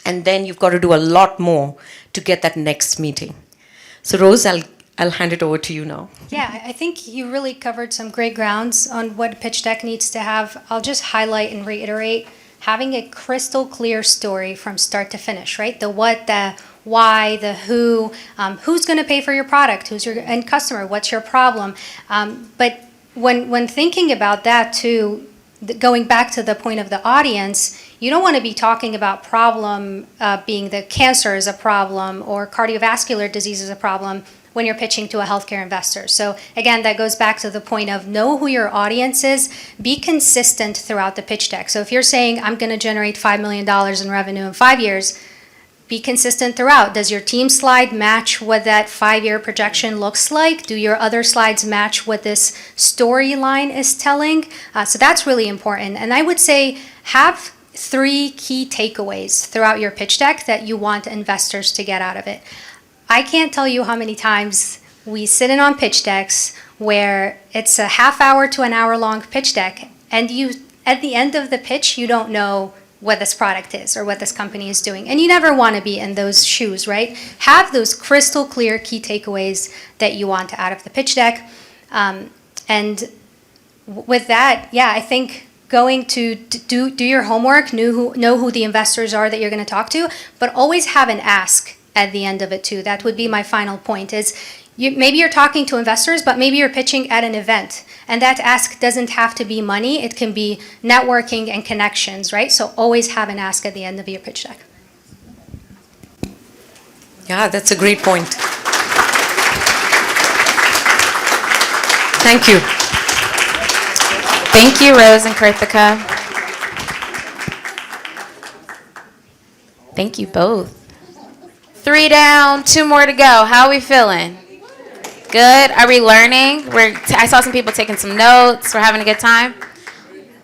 and then you've got to do a lot more to get that next meeting. So Rose, I'll hand it over to you now. Yeah, I think you really covered some great grounds on what a pitch deck needs to have. I'll just highlight and reiterate having a crystal clear story from start to finish, right? The what, the why, the who, who's going to pay for your product, who's your end customer, what's your problem. But when thinking about that too, going back to the point of the audience, you don't want to be talking about problem being that cancer is a problem or cardiovascular disease is a problem when you're pitching to a healthcare investor. So again, that goes back to the point of know who your audience is, be consistent throughout the pitch deck. So if you're saying, I'm going to generate $5 million in revenue in 5 years, be consistent throughout. Does your team slide match what that 5-year projection looks like? Do your other slides match what this storyline is telling? So that's really important. And I would say have 3 key takeaways throughout your pitch deck that you want investors to get out of it. I can't tell you how many times we sit in on pitch decks where it's a half hour to an hour long pitch deck, and you, at the end of the pitch, you don't know what this product is or what this company is doing. And you never want to be in those shoes, right? Have those crystal clear key takeaways that you want out of the pitch deck. And with that, yeah, I think going to do your homework, know who the investors are that you're going to talk to, but always have an ask at the end of it too. That would be my final point is maybe you're talking to investors, but maybe you're pitching at an event. And that ask doesn't have to be money. It can be networking and connections, right? So always have an ask at the end of your pitch deck. Yeah, that's a great point. Thank you. Thank you, Rose and Karthika. Thank you both. 3 down, 2 more to go. How are we feeling? Good. Are we learning? I saw some people taking some notes. We're having a good time.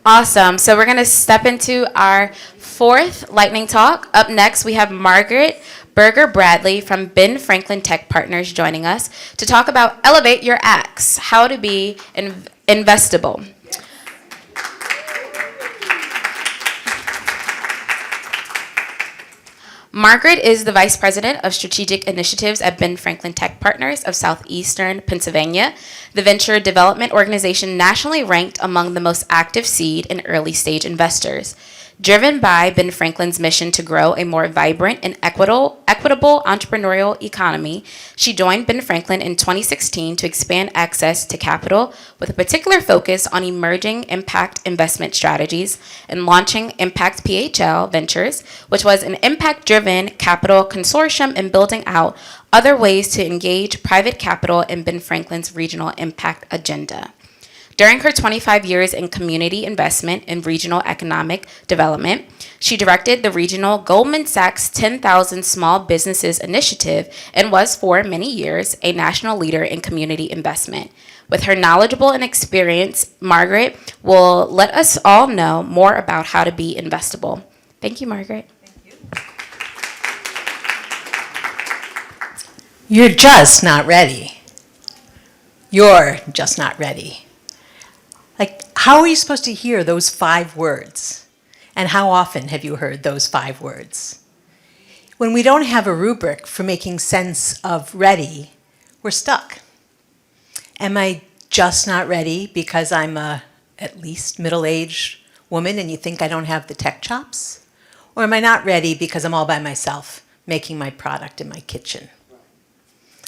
Awesome. So we're going to step into our 4th lightning talk. Up next, we have Margaret Berger Bradley from Ben Franklin Tech Partners joining us to talk about Elevate Your Acts, how to be investable. Margaret is the Vice President of Strategic Initiatives at Ben Franklin Tech Partners of Southeastern Pennsylvania, the venture development organization nationally ranked among the most active seed and early stage investors. Driven by Ben Franklin's mission to grow a more vibrant and equitable entrepreneurial economy, she joined Ben Franklin in 2016 to expand access to capital with a particular focus on emerging impact investment strategies and launching Impact PHL Ventures, which was an impact-driven capital consortium in building out other ways to engage private capital in Ben Franklin's regional impact agenda. During her 25 years in community investment and regional economic development, she directed the regional Goldman Sachs 10,000 Small Businesses Initiative and was for many years a national leader in community investment. With her knowledgeable and experience, Margaret will let us all know more about how to be investable. Thank you, Margaret. You're just not ready. You're just not ready. Like, how are you supposed to hear those 5 words? And how often have you heard those 5 words? When we don't have a rubric for making sense of ready, we're stuck. Am I just not ready because I'm a at least middle-aged woman and you think I don't have the tech chops? Or am I not ready because I'm all by myself making my product in my kitchen?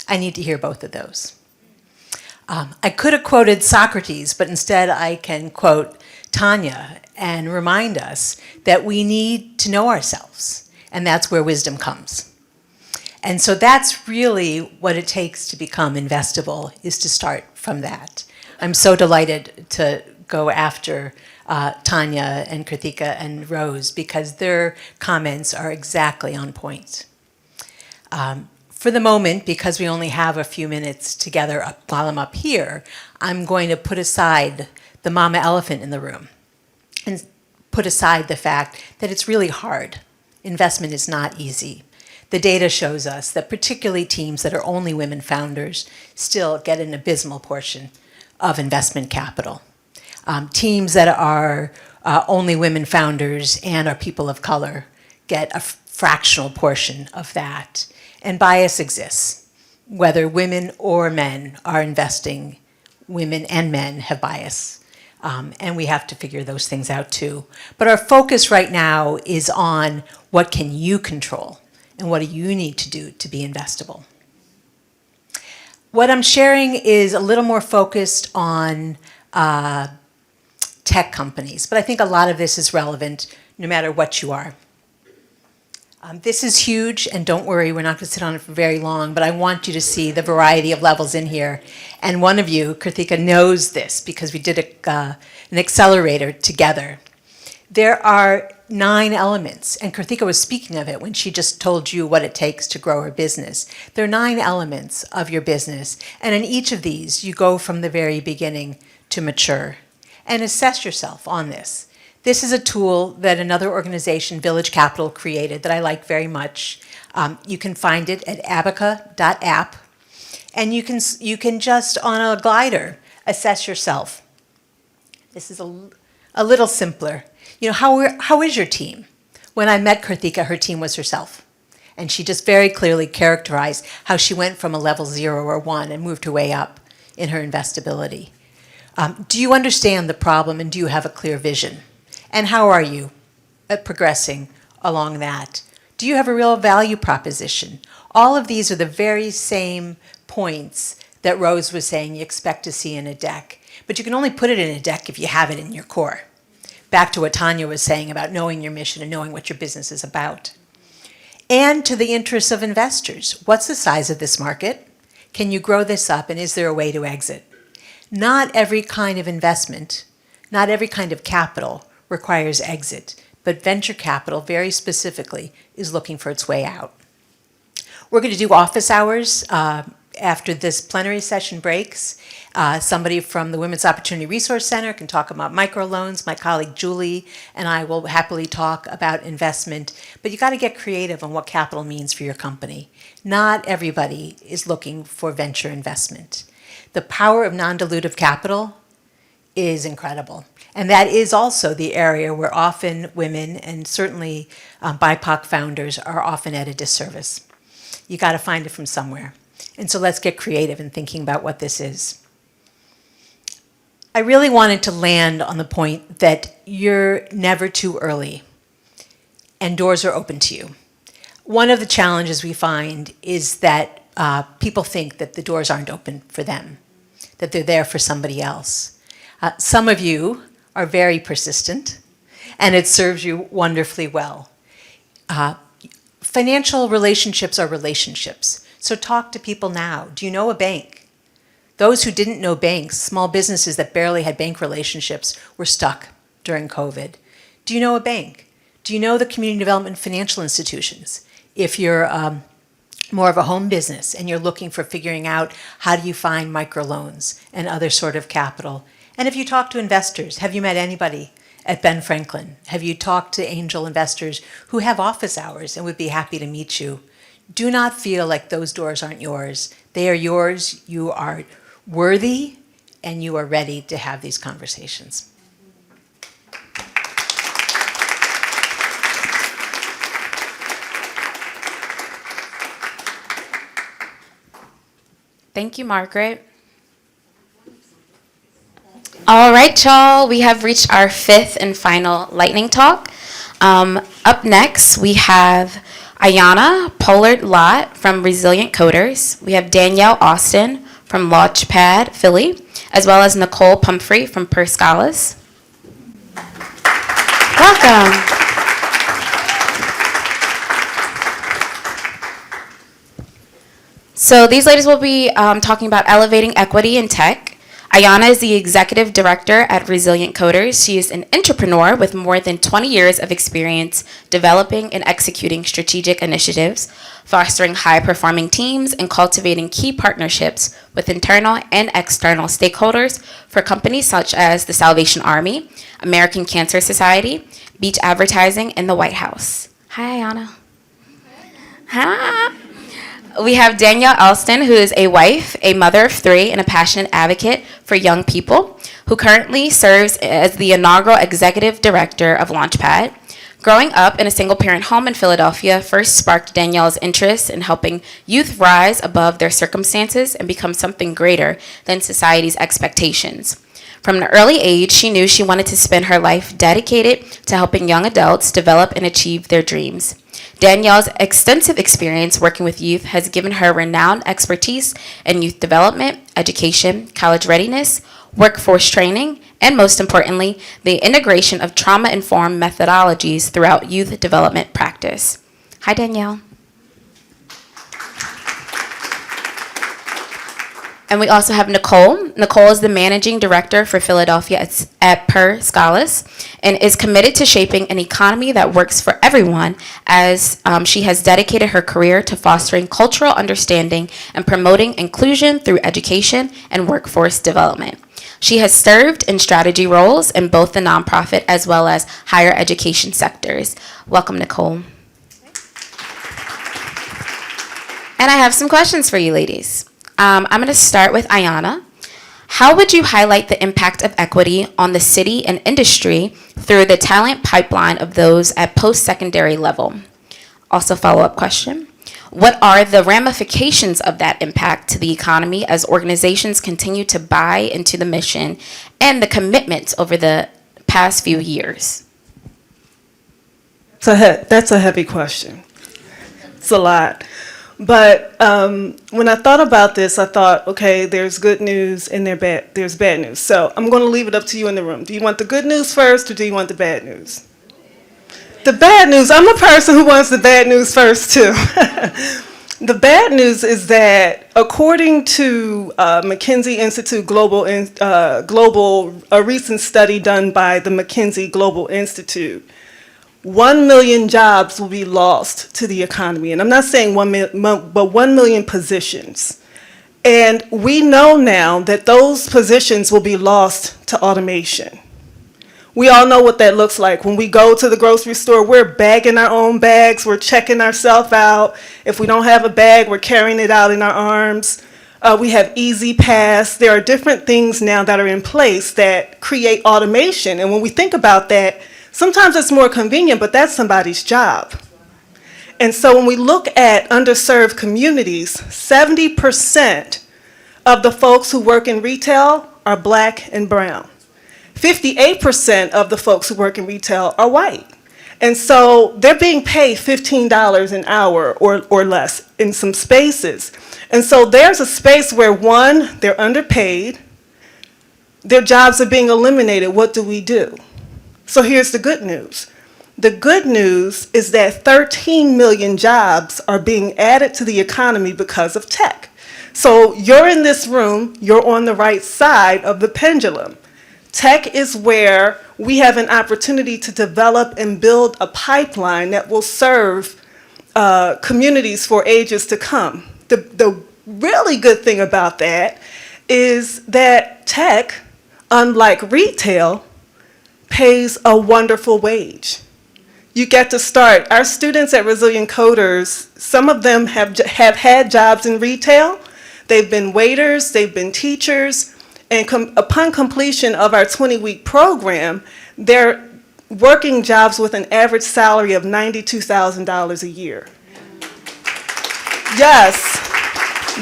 I need to hear both of those. I could have quoted Socrates, but instead I can quote Tanya and remind us that we need to know ourselves, and that's where wisdom comes. And so that's really what it takes to become investable, is to start from that. I'm so delighted to go after Tanya and Kritika and Rose because their comments are exactly on point. For the moment, because we only have a few minutes together while I'm up here, I'm going to put aside the mama elephant in the room and put aside the fact that it's really hard. Investment is not easy. The data shows us that particularly teams that are only women founders still get an abysmal portion of investment capital. Teams that are only women founders and are people of color get a fractional portion of that. And bias exists. Whether women or men are investing, women and men have bias. And we have to figure those things out too. But our focus right now is on what can you control and what do you need to do to be investable. What I'm sharing is a little more focused on tech companies, but I think a lot of this is relevant no matter what you are. This is huge, and don't worry, we're not going to sit on it for very long, but I want you to see the variety of levels in here. And one of you, Kritika, knows this because we did an accelerator together. There are 9 elements, and Kritika was speaking of it when she just told you what it takes to grow her business. There are 9 elements of your business, and in each of these, you go from the very beginning to mature. And assess yourself on this. This is a tool that another organization, Village Capital, created that I like very much. You can find it at abaca.app. And you can just, on a glider, assess yourself. This is a little simpler. You know, how is your team? When I met Kritika, her team was herself. And she just very clearly characterized how she went from a level 0 or 1 and moved her way up in her investability. Do you understand the problem and do you have a clear vision? And how are you at progressing along that? Do you have a real value proposition? All of these are the very same points that Rose was saying you expect to see in a deck. But you can only put it in a deck if you have it in your core. Back to what Tanya was saying about knowing your mission and knowing what your business is about. And to the interests of investors. What's the size of this market? Can you grow this up, and is there a way to exit? Not every kind of investment, not every kind of capital requires exit, but venture capital very specifically is looking for its way out. We're going to do office hours after this plenary session breaks. Somebody from the Women's Opportunity Resource Center can talk about microloans. My colleague Julie and I will happily talk about investment, but you got to get creative on what capital means for your company. Not everybody is looking for venture investment. The power of non-dilutive capital is incredible. And that is also the area where often women and certainly BIPOC founders are often at a disservice. You got to find it from somewhere. And so let's get creative in thinking about what this is. I really wanted to land on the point that you're never too early and doors are open to you. One of the challenges we find is that people think that the doors aren't open for them, that they're there for somebody else. Some of you are very persistent, and it serves you wonderfully well. Financial relationships are relationships, so talk to people now. Do you know a bank? Those who didn't know banks, small businesses that barely had bank relationships, were stuck during COVID. Do you know a bank? Do you know the community development financial institutions? If you're more of a home business and you're looking for figuring out how do you find microloans and other sort of capital. And if you talk to investors, have you met anybody at Ben Franklin? Have you talked to angel investors who have office hours and would be happy to meet you? Do not feel like those doors aren't yours. They are yours. You are worthy and you are ready to have these conversations. Thank you, Margaret. All right, y'all, we have reached our fifth and final lightning talk. Up next, we have Ayana Pollard-Lott from Resilient Coders. We have Danielle Austin from Launchpad Philly, as well as Nicole Pumphrey from Per Scholas. Welcome. So these ladies will be talking about elevating equity in tech. Ayana is the executive director at Resilient Coders. She is an entrepreneur with more than 20 years of experience developing and executing strategic initiatives, fostering high-performing teams, and cultivating key partnerships with internal and external stakeholders for companies such as the Salvation Army, American Cancer Society, Beach Advertising, and the White House. Hi, Ayana. Hi. We have Danielle Elston, who is a wife, a mother of three, and a passionate advocate for young people, who currently serves as the inaugural executive director of Launchpad. Growing up in a single-parent home in Philadelphia first sparked Danielle's interest in helping youth rise above their circumstances and become something greater than society's expectations. From an early age, she knew she wanted to spend her life dedicated to helping young adults develop and achieve their dreams. Danielle's extensive experience working with youth has given her renowned expertise in youth development, education, college readiness, workforce training, and most importantly, the integration of trauma-informed methodologies throughout youth development practice. Hi, Danielle. And we also have Nicole. Nicole is the managing director for Philadelphia at Per Scholas and is committed to shaping an economy that works for everyone as she has dedicated her career to fostering cultural understanding and promoting inclusion through education and workforce development. She has served in strategy roles in both the nonprofit as well as higher education sectors. Welcome, Nicole. And I have some questions for you, ladies. I'm going to start with Ayana. How would you highlight the impact of equity on the city and industry through the talent pipeline of those at post-secondary level? Also, follow-up question. What are the ramifications of that impact to the economy as organizations continue to buy into the mission and the commitments over the past few years? That's a heavy question. It's a lot. But when I thought about this, I thought, okay, there's good news and there's bad news. So I'm going to leave it up to you in the room. Do you want the good news first or do you want the bad news? The bad news, I'm a person who wants the bad news first too. The bad news is that according to McKinsey Institute a recent study done by the McKinsey Global Institute, 1 million jobs will be lost to the economy. And I'm not saying 1 million, but 1 million positions. And we know now that those positions will be lost to automation. We all know what that looks like. When we go to the grocery store, we're bagging our own bags, we're checking ourselves out. If we don't have a bag, we're carrying it out in our arms. We have Easy Pass. There are different things now that are in place that create automation. And when we think about that, sometimes it's more convenient, but that's somebody's job. And so when we look at underserved communities, 70% of the folks who work in retail are Black and brown. 58% of the folks who work in retail are white. And so they're being paid $15 an hour or less in some spaces. And so there's a space where, one, they're underpaid, their jobs are being eliminated. What do we do? So here's the good news. The good news is that 13 million jobs are being added to the economy because of tech. So you're in this room, you're on the right side of the pendulum. Tech is where we have an opportunity to develop and build a pipeline that will serve communities for ages to come. The really good thing about that is that tech, unlike retail, pays a wonderful wage. You get to start. Our students at Resilient Coders, some of them have had jobs in retail. they've been waiters, they've been teachers, and upon completion of our 20-week program, they're working jobs with an average salary of $92,000 a year. Yes,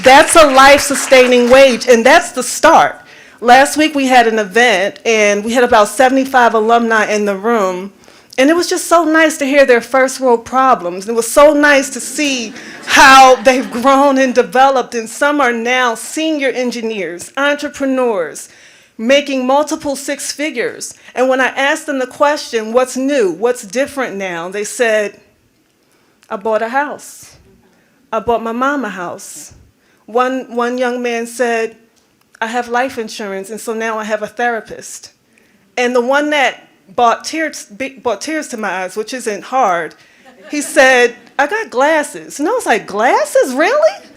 that's a life-sustaining wage, and that's the start. Last week we had an event, and we had about 75 alumni in the room, and it was just so nice to hear their first world problems. It was so nice to see how they've grown and developed, and some are now senior engineers, entrepreneurs, making multiple six figures. And when I asked them the question, what's new, what's different now, they said, I bought a house. I bought my mom a house. One young man said, I have life insurance, and so now I have a therapist. And the one that brought tears to my eyes, which isn't hard, he said, I got glasses. And I was like, glasses, really?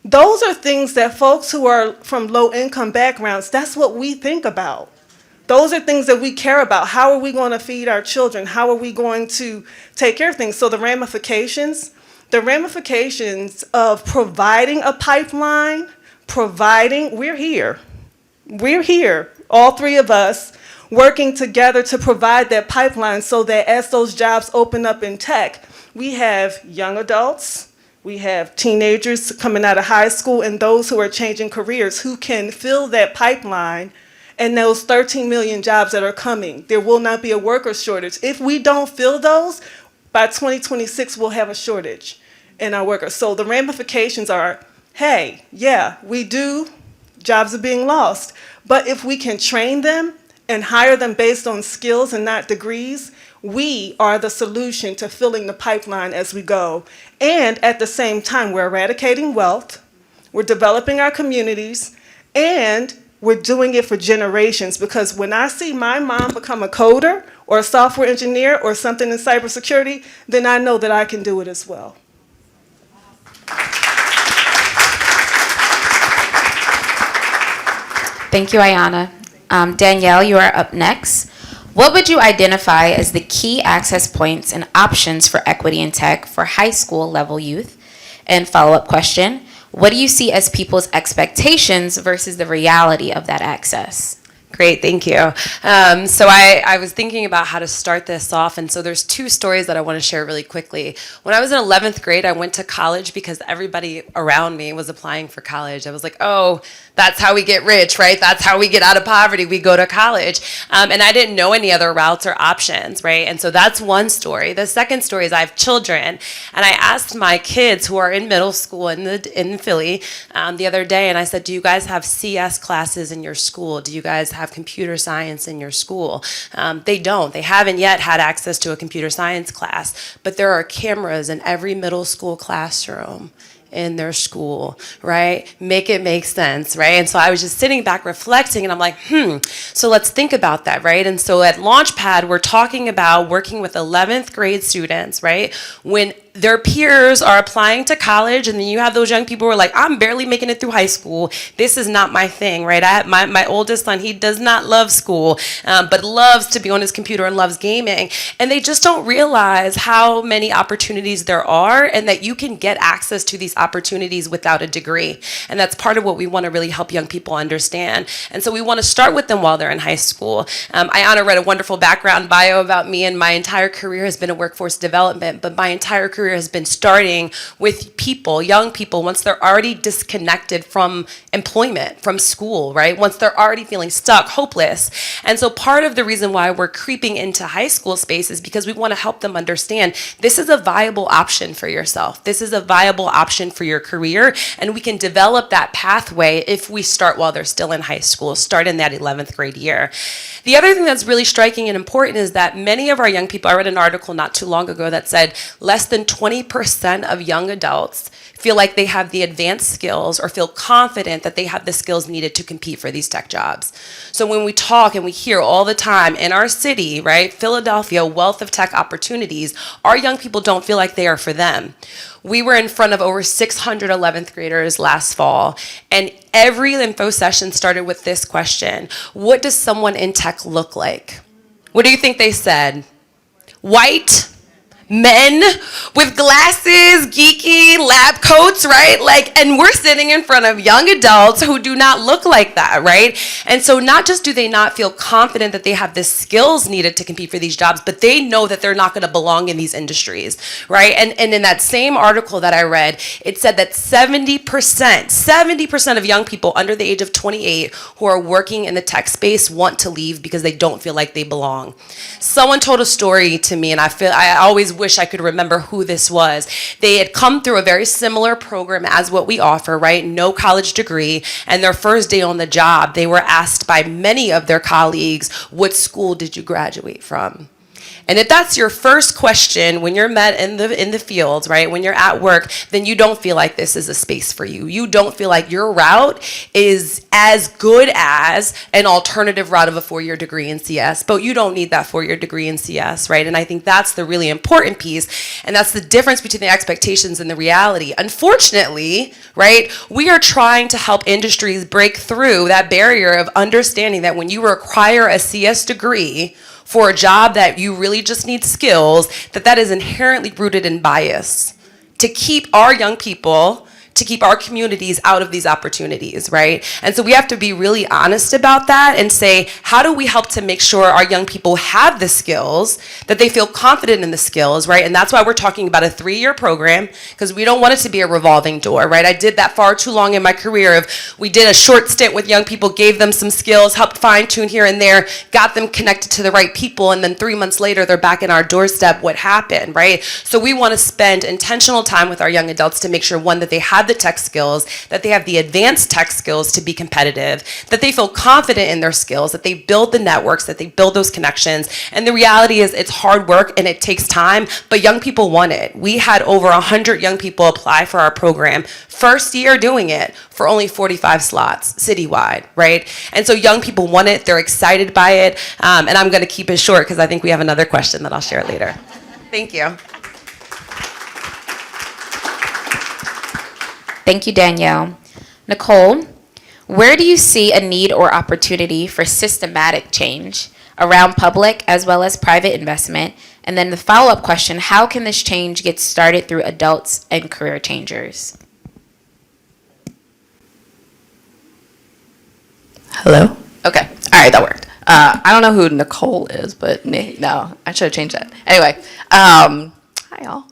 Those are things that folks who are from low-income backgrounds, that's what we think about. Those are things that we care about. How are we going to feed our children? How are we going to take care of things? So the ramifications of providing a pipeline, we're here. We're here, all three of us, working together to provide that pipeline so that as those jobs open up in tech, we have young adults, we have teenagers coming out of high school, and those who are changing careers who can fill that pipeline and those 13 million jobs that are coming. There will not be a worker shortage. If we don't fill those, by 2026, we'll have a shortage in our workers. So the ramifications are, hey, yeah, we do, jobs are being lost. But if we can train them and hire them based on skills and not degrees, we are the solution to filling the pipeline as we go. And at the same time, we're eradicating wealth, we're developing our communities, and we're doing it for generations. Because when I see my mom become a coder or a software engineer or something in cybersecurity, then I know that I can do it as well. Thank you, Ayana. Danielle, you are up next. What would you identify as the key access points and options for equity in tech for high school level youth? And follow-up question, what do you see as people's expectations versus the reality of that access? Great, thank you. So I was thinking about how to start this off, and so there's two stories that I want to share really quickly. When I was in 11th grade, I went to college because everybody around me was applying for college. I was like, oh, that's how we get rich, right? That's how we get out of poverty. We go to college. And I didn't know any other routes or options, right? And so that's one story. The second story is I have children, and I asked my kids who are in middle school in Philly the other day, and I said, do you guys have CS classes in your school? Do you guys have computer science in your school? They don't. They haven't yet had access to a computer science class, but there are cameras in every middle school classroom in their school, right? Make it make sense, right? And so I was just sitting back reflecting, and I'm like, so let's think about that, right? And so at Launchpad, we're talking about working with 11th grade students, right? When their peers are applying to college, and then you have those young people who are like, I'm barely making it through high school. This is not my thing, right? I have my oldest son, he does not love school, but loves to be on his computer and loves gaming. And they just don't realize how many opportunities there are, and that you can get access to these opportunities without a degree. And that's part of what we want to really help young people understand. And so we want to start with them while they're in high school. Ayana read a wonderful background bio about me, and my entire career has been in workforce development, but my entire career has been starting with people, young people, once they're already disconnected from employment, from school, right? Once they're already feeling stuck, hopeless. And so part of the reason why we're creeping into high school space is because we want to help them understand this is a viable option for yourself. This is a viable option for your career, and we can develop that pathway if we start while they're still in high school, start in that 11th grade year. The other thing that's really striking and important is that many of our young people, I read an article not too long ago that said less than 20% of young adults feel like they have the advanced skills or feel confident that they have the skills needed to compete for these tech jobs. So when we talk and we hear all the time in our city, right, Philadelphia, wealth of tech opportunities, our young people don't feel like they are for them. We were in front of over 600 11th graders last fall, and every info session started with this question: what does someone in tech look like? What do you think they said? White, men with glasses, geeky lab coats, right? Like, and we're sitting in front of young adults who do not look like that, right? And so not just do they not feel confident that they have the skills needed to compete for these jobs, but they know that they're not going to belong in these industries, right? And in that same article that I read, it said that 70% of young people under the age of 28 who are working in the tech space want to leave because they don't feel like they belong. Someone told a story to me, and I always wish I could remember who this was. They had come through a very similar program as what we offer, right? No college degree, and their first day on the job, they were asked by many of their colleagues, what school did you graduate from? And if that's your first question when you're met in the fields, right, when you're at work, then you don't feel like this is a space for you. You don't feel like your route is as good as an alternative route of a 4-year degree in CS, but you don't need that 4-year degree in CS, right? And I think that's the really important piece, and that's the difference between the expectations and the reality. Unfortunately, right, we are trying to help industries break through that barrier of understanding that when you require a CS degree for a job that you really just need skills, that is inherently rooted in bias to keep our young people, to keep our communities out of these opportunities, right? And so we have to be really honest about that and say, how do we help to make sure our young people have the skills, that they feel confident in the skills, right? And that's why we're talking about a 3-year program, because we don't want it to be a revolving door, right? I did that far too long in my career. We did a short stint with young people, gave them some skills, helped fine tune here and there, got them connected to the right people, and then 3 months later, they're back in our doorstep. What happened, right? So we want to spend intentional time with our young adults to make sure, one, that they have the tech skills, that they have the advanced tech skills to be competitive, that they feel confident in their skills, that they build the networks, that they build those connections. And the reality is it's hard work and it takes time, but young people want it. We had over 100 young people apply for our program, first year doing it, for only 45 slots citywide, right? And so young people want it, they're excited by it, and I'm gonna keep it short because I think we have another question that I'll share later. Thank you. Thank you, Danielle. Nicole, where do you see a need or opportunity for systematic change around public as well as private investment? And then the follow-up question, how can this change get started through adults and career changers? Hello? Okay. All right, that worked. I don't know who Nicole is, but no, I should have changed that. Anyway, hi, y'all.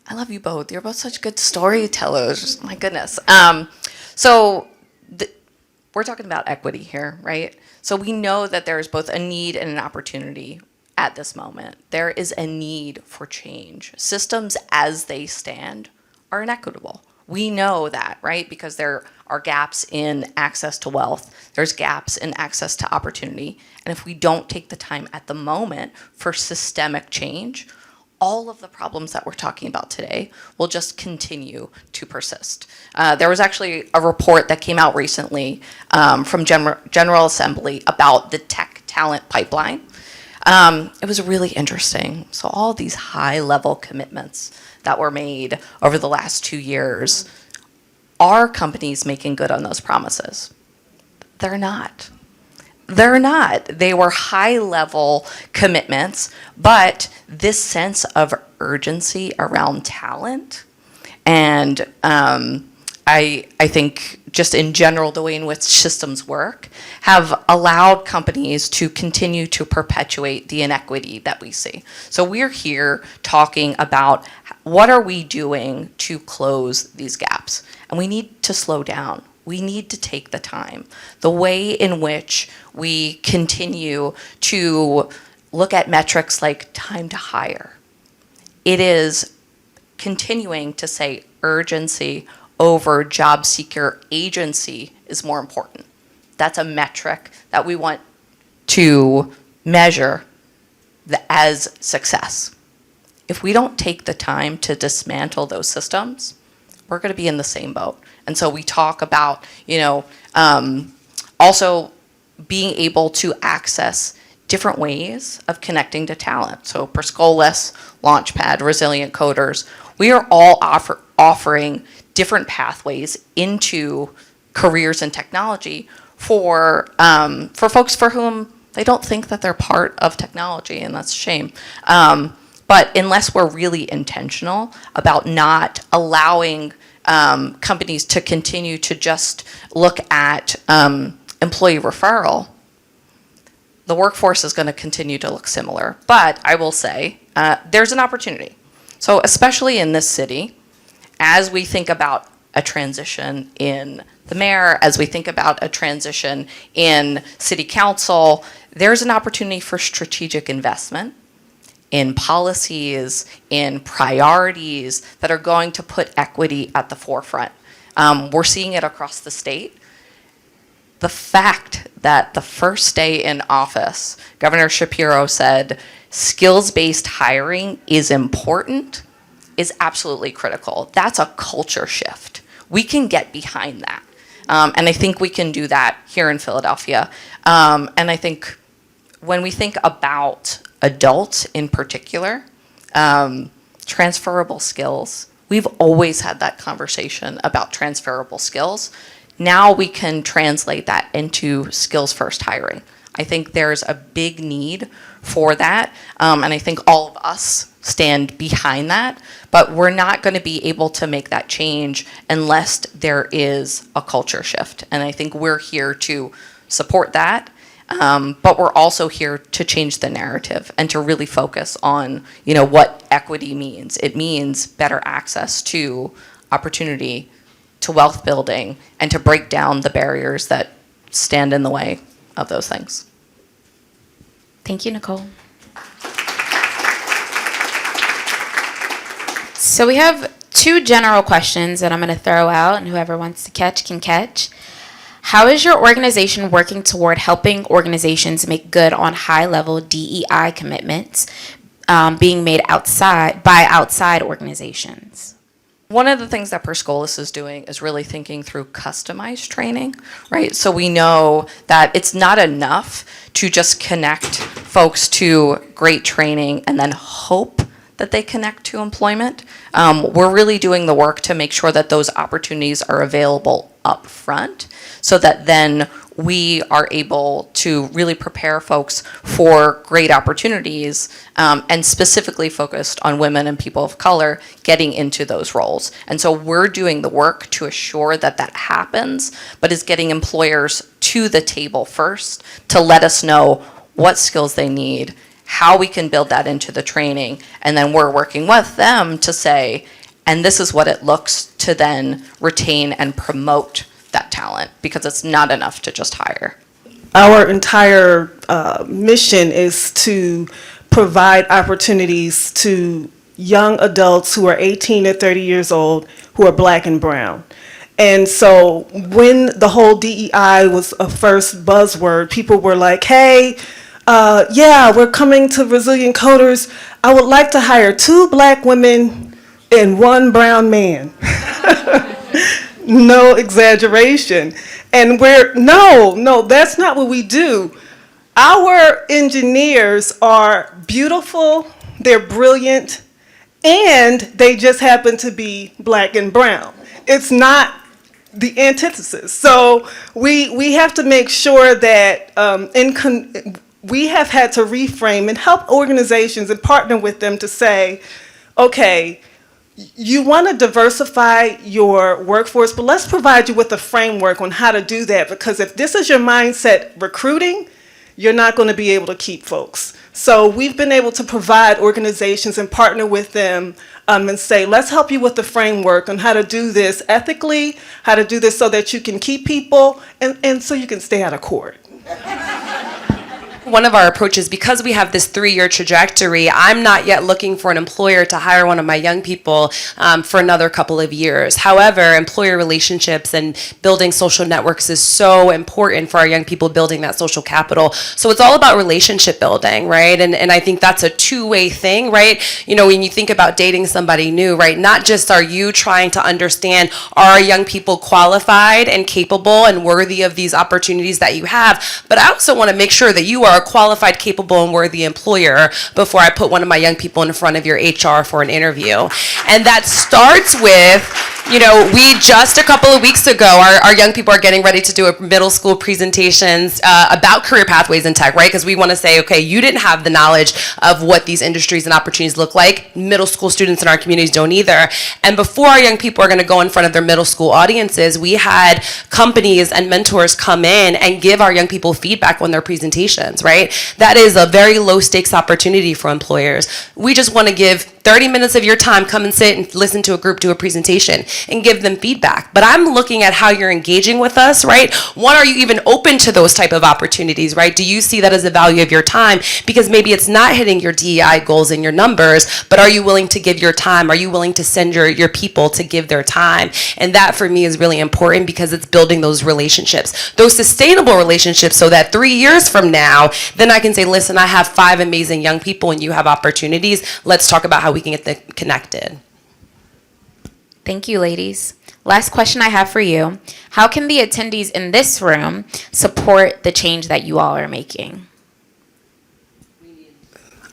I love you both. You're both such good storytellers. My goodness. So we're talking about equity here, right? So we know that there's both a need and an opportunity at this moment. There is a need for change. Systems as they stand are inequitable. We know that, right? Because there are gaps in access to wealth. There's gaps in access to opportunity. And if we don't take the time at the moment for systemic change, all of the problems that we're talking about today will just continue to persist. There was actually a report that came out recently from General Assembly about the tech talent pipeline. It was really interesting. So all these high-level commitments that were made over the last 2 years, are companies making good on those promises? They're not. They're not. They were high-level commitments, but this sense of urgency around talent and I think just in general the way in which systems work have allowed companies to continue to perpetuate the inequity that we see. So we're here talking about what are we doing to close these gaps, and we need to slow down. We need to take the time. The way in which we continue to look at metrics like time to hire, it is continuing to say urgency over job seeker agency is more important. That's a metric that we want to measure as success. If we don't take the time to dismantle those systems, we're going to be in the same boat. And so we talk about, also being able to access different ways of connecting to talent. So Perscolis, Launchpad, Resilient Coders, we are all offering different pathways into careers in technology for folks for whom they don't think that they're part of technology, and that's a shame. But unless we're really intentional about not allowing companies to continue to just look at employee referral, the workforce is going to continue to look similar. But I will say there's an opportunity. So especially in this city, as we think about a transition in the mayor, as we think about a transition in city council, there's an opportunity for strategic investment in policies, in priorities that are going to put equity at the forefront. We're seeing it across the state. The fact that the first day in office, Governor Shapiro said skills-based hiring is important is absolutely critical. That's a culture shift. We can get behind that. And I think we can do that here in Philadelphia. And I think when we think about adults in particular, transferable skills, we've always had that conversation about transferable skills. Now we can translate that into skills-first hiring. I think there's a big need for that, and I think all of us stand behind that, but we're not going to be able to make that change unless there is a culture shift. And I think we're here to support that, but we're also here to change the narrative and to really focus on, what equity means. It means better access to opportunity, to wealth building, and to break down the barriers that stand in the way of those things. Thank you, Nicole. So we have 2 general questions that I'm going to throw out, and whoever wants to catch can catch. How is your organization working toward helping organizations make good on high-level DEI commitments being made by outside organizations? One of the things that Perscolis is doing is really thinking through customized training, right? So we know that it's not enough to just connect folks to great training and then hope that they connect to employment. We're really doing the work to make sure that those opportunities are available up front so that then we are able to really prepare folks for great opportunities and specifically focused on women and people of color getting into those roles. And so we're doing the work to assure that that happens, but is getting employers to the table first to let us know what skills they need, how we can build that into the training, and then we're working with them to say, and this is what it looks to then retain and promote that talent, because it's not enough to just hire. Our entire mission is to provide opportunities to young adults who are 18 to 30 years old who are Black and brown. And so when the whole DEI was a first buzzword, people were like, hey, yeah, we're coming to Resilient Coders. I would like to hire 2 Black women and 1 brown man. No exaggeration. And no, that's not what we do. Our engineers are beautiful, they're brilliant, and they just happen to be Black and brown. It's not the antithesis. So we have to make sure that we have had to reframe and help organizations and partner with them to say, okay, you want to diversify your workforce, but let's provide you with a framework on how to do that, because if this is your mindset recruiting, you're not going to be able to keep folks. So we've been able to provide organizations and partner with them and say, let's help you with the framework on how to do this ethically, how to do this so that you can keep people and so you can stay out of court. One of our approaches, because we have this 3-year trajectory, I'm not yet looking for an employer to hire one of my young people for another couple of years. However, employer relationships and building social networks is so important for our young people, building that social capital. So it's all about relationship building, right? And I think that's a 2-way thing, right? When you think about dating somebody new, right? Not just are you trying to understand, are young people qualified and capable and worthy of these opportunities that you have, but I also want to make sure that you are a qualified, capable, and worthy employer before I put one of my young people in front of your HR for an interview. And that starts with You know, we just a couple of weeks ago, our young people are getting ready to do a middle school presentations about career pathways in tech, right? Because we want to say, okay, you didn't have the knowledge of what these industries and opportunities look like. Middle school students in our communities don't either. And before our young people are going to go in front of their middle school audiences, we had companies and mentors come in and give our young people feedback on their presentations, right? That is a very low stakes opportunity for employers. We just want to give 30 minutes of your time, come and sit and listen to a group do a presentation and give them feedback. But I'm looking at how you're engaging with us, right? One, are you even open to those type of opportunities, right? Do you see that as a value of your time? Because maybe it's not hitting your DEI goals and your numbers, but are you willing to give your time? Are you willing to send your people to give their time? And that for me is really important because it's building those relationships, those sustainable relationships, so that 3 years from now, then I can say, listen, I have 5 amazing young people and you have opportunities. Let's talk about how we can get them connected. Thank you, ladies. Last question I have for you. How can the attendees in this room support the change that you all are making?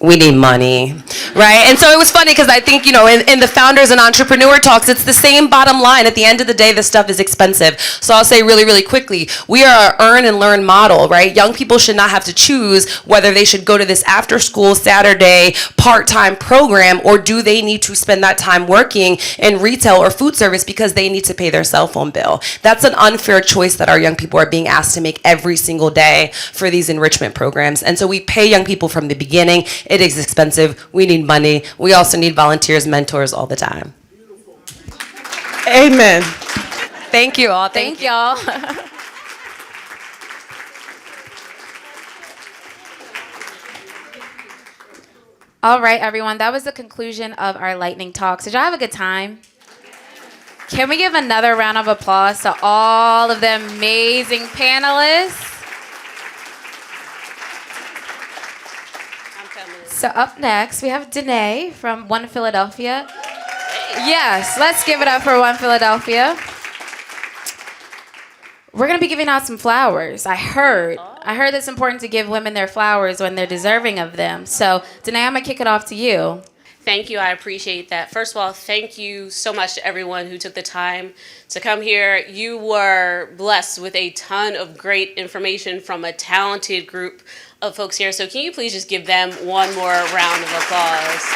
We need money, right? And so it was funny because I think, you know, in the founders and entrepreneur talks, it's the same bottom line. At the end of the day, this stuff is expensive. So I'll say really, really quickly, we are an earn and learn model, right? Young people should not have to choose whether they should go to this after school Saturday part-time program, or do they need to spend that time working in retail or food service because they need to pay their cell phone bill. That's an unfair choice that our young people are being asked to make every single day for these enrichment programs. And so we pay young people from the beginning. It is expensive. We need money. We also need volunteers, mentors all the time. Amen. Thank you all. Thank y'all. All right, everyone. That was the conclusion of our lightning talks. Did y'all have a good time? Can we give another round of applause to all of the amazing panelists? So up next, we have Danae from One Philadelphia. Yes, let's give it up for One Philadelphia. We're going to be giving out some flowers. I heard it's important to give women their flowers when they're deserving of them. So Danae, I'm going to kick it off to you. Thank you. I appreciate that. First of all, thank you so much to everyone who took the time to come here. You were blessed with a ton of great information from a talented group of folks here. So can you please just give them one more round of applause?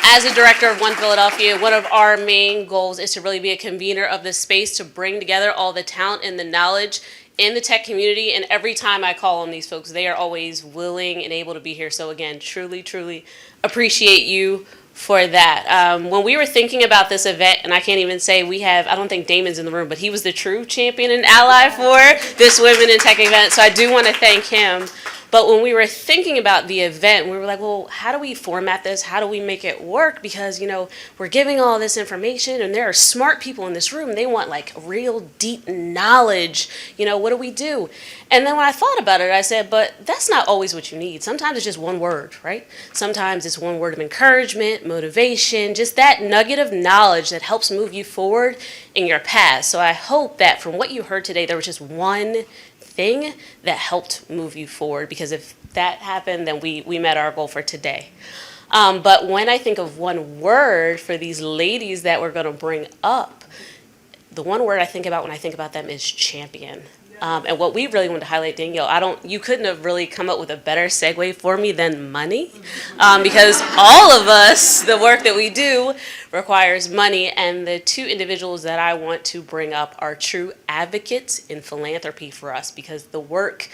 As a director of One Philadelphia, one of our main goals is to really be a convener of this space to bring together all the talent and the knowledge in the tech community. And every time I call on these folks, they are always willing and able to be here. So again, truly, truly appreciate you for that. When we were thinking about this event, and I can't even say I don't think Damon's in the room, but he was the true champion and ally for this Women in Tech event. So I do want to thank him. But when we were thinking about the event, we were like, well, how do we format this? How do we make it work? Because, you know, we're giving all this information and there are smart people in this room. They want like real deep knowledge. You know, what do we do? And then when I thought about it, I said, but that's not always what you need. Sometimes it's just one word, right? Sometimes it's one word of encouragement, motivation, just that nugget of knowledge that helps move you forward in your path. So I hope that from what you heard today, there was just one thing that helped move you forward, because if that happened, then we met our goal for today. But when I think of one word for these ladies that we're going to bring up, the one word I think about when I think about them is champion. And what we really want to highlight, Danielle, you couldn't have really come up with a better segue for me than money, because all of us, the work that we do requires money, and the two individuals that I want to bring up are true advocates in philanthropy for us, because the work,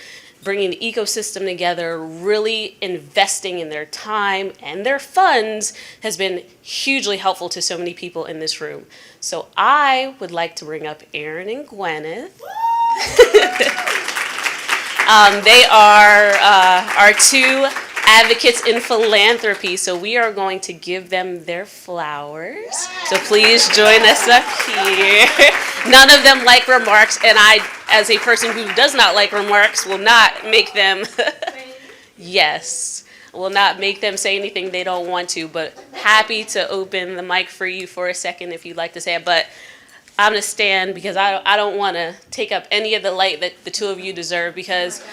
bringing the ecosystem together, really investing in their time and their funds has been hugely helpful to so many people in this room. So I would like to bring up Erin and Gwyneth. They are our two advocates in philanthropy, so we are going to give them their flowers. So please join us up here. None of them like remarks, and I, as a person who does not like remarks, will not make them, will not make them say anything they don't want to, but happy to open the mic for you for a second if you'd like to say it. But I'm going to stand because I don't want to take up any of the light that the two of you deserve, because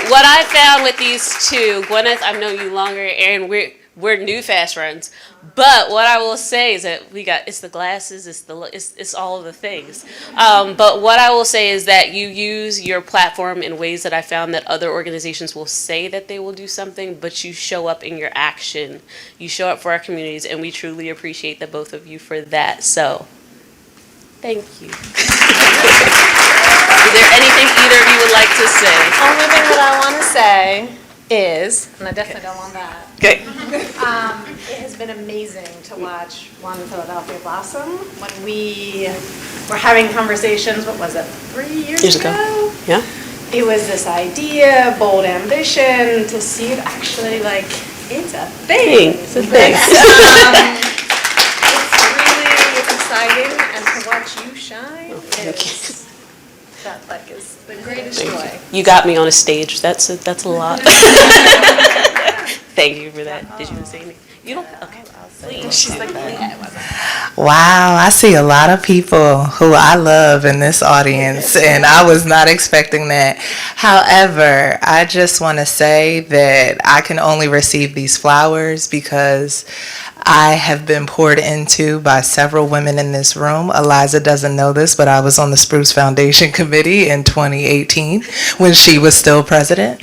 what I found with these two, Gwyneth, I've known you longer, Erin, We're new fast friends. But what I will say is that it's the glasses, it's all of the things. But what I will say is that you use your platform in ways that I found that other organizations will say that they will do something, but you show up in your action. You show up for our communities, and we truly appreciate the both of you for that. So, thank you. Is there anything either of you would like to say? Only thing that I want to say is, and I definitely don't want that. Okay. It has been amazing to watch One Philadelphia blossom. When we were having conversations, what was it, 3 years ago? Yeah. It was this idea, bold ambition, to see it actually like, it's a thing. It's a thing. It's really exciting, and to watch you shine is the greatest joy. You got me on a stage. That's a lot. Thank you for that. Did you want to say anything? You don't? Okay. Please. She's like, Wow, I see a lot of people who I love in this audience, and I was not expecting that. However, I just want to say that I can only receive these flowers because I have been poured into by several women in this room. Eliza doesn't know this, but I was on the Spruce Foundation Committee in 2018 when she was still president.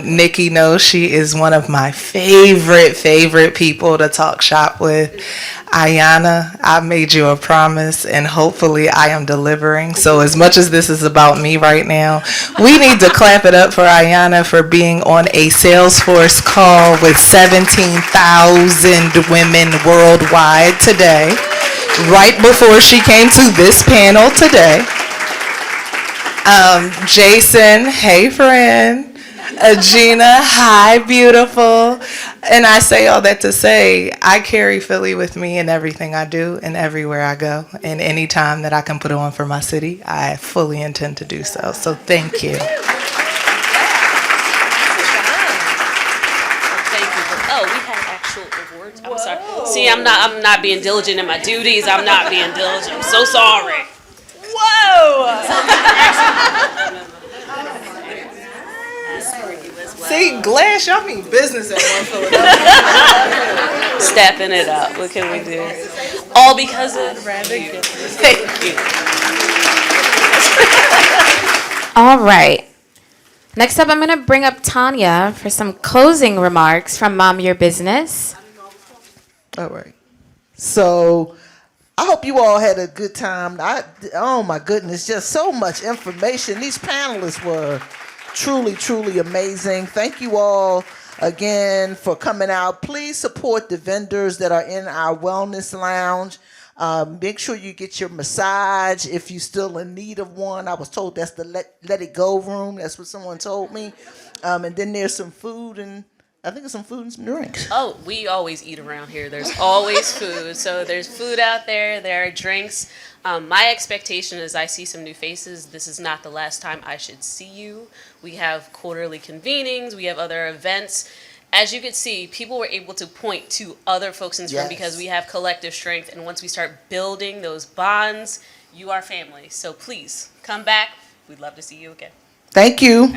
Nikki knows she is one of my favorite people to talk shop with. Ayana, I made you a promise, and hopefully I am delivering. So as much as this is about me right now, we need to clap it up for Ayana for being on a Salesforce call with 17,000 women worldwide today, right before she came to this panel today. Jason, hey friend. Gina, hi beautiful. And I say all that to say, I carry Philly with me in everything I do and everywhere I go. And any time that I can put on for my city, I fully intend to do so. So thank you. Thank you. Oh, we had actual awards. I'm sorry. See, I'm not being diligent in my duties. I'm not being diligent. I'm so sorry. Whoa! See, Glass, y'all mean business at One Philadelphia. Stepping it up. What can we do? All because of you. Thank you. All right. Next up, I'm going to bring up Tanya for some closing remarks from Mom Your Business. All right. So I hope you all had a good time. Oh my goodness, just so much information. These panelists were truly amazing. Thank you all again for coming out. Please support the vendors that are in our wellness lounge. Make sure you get your massage if you're still in need of one. I was told that's the let it go room. That's what someone told me. And then there's some food, and I think there's some food and some drinks. Oh, we always eat around here. There's always food. So there's food out there. There are drinks. My expectation is I see some new faces. This is not the last time I should see you. We have quarterly convenings. We have other events. As you could see, people were able to point to other folks in this room because we have collective strength. And once we start building those bonds, you are family. So please come back. We'd love to see you again. Thank you.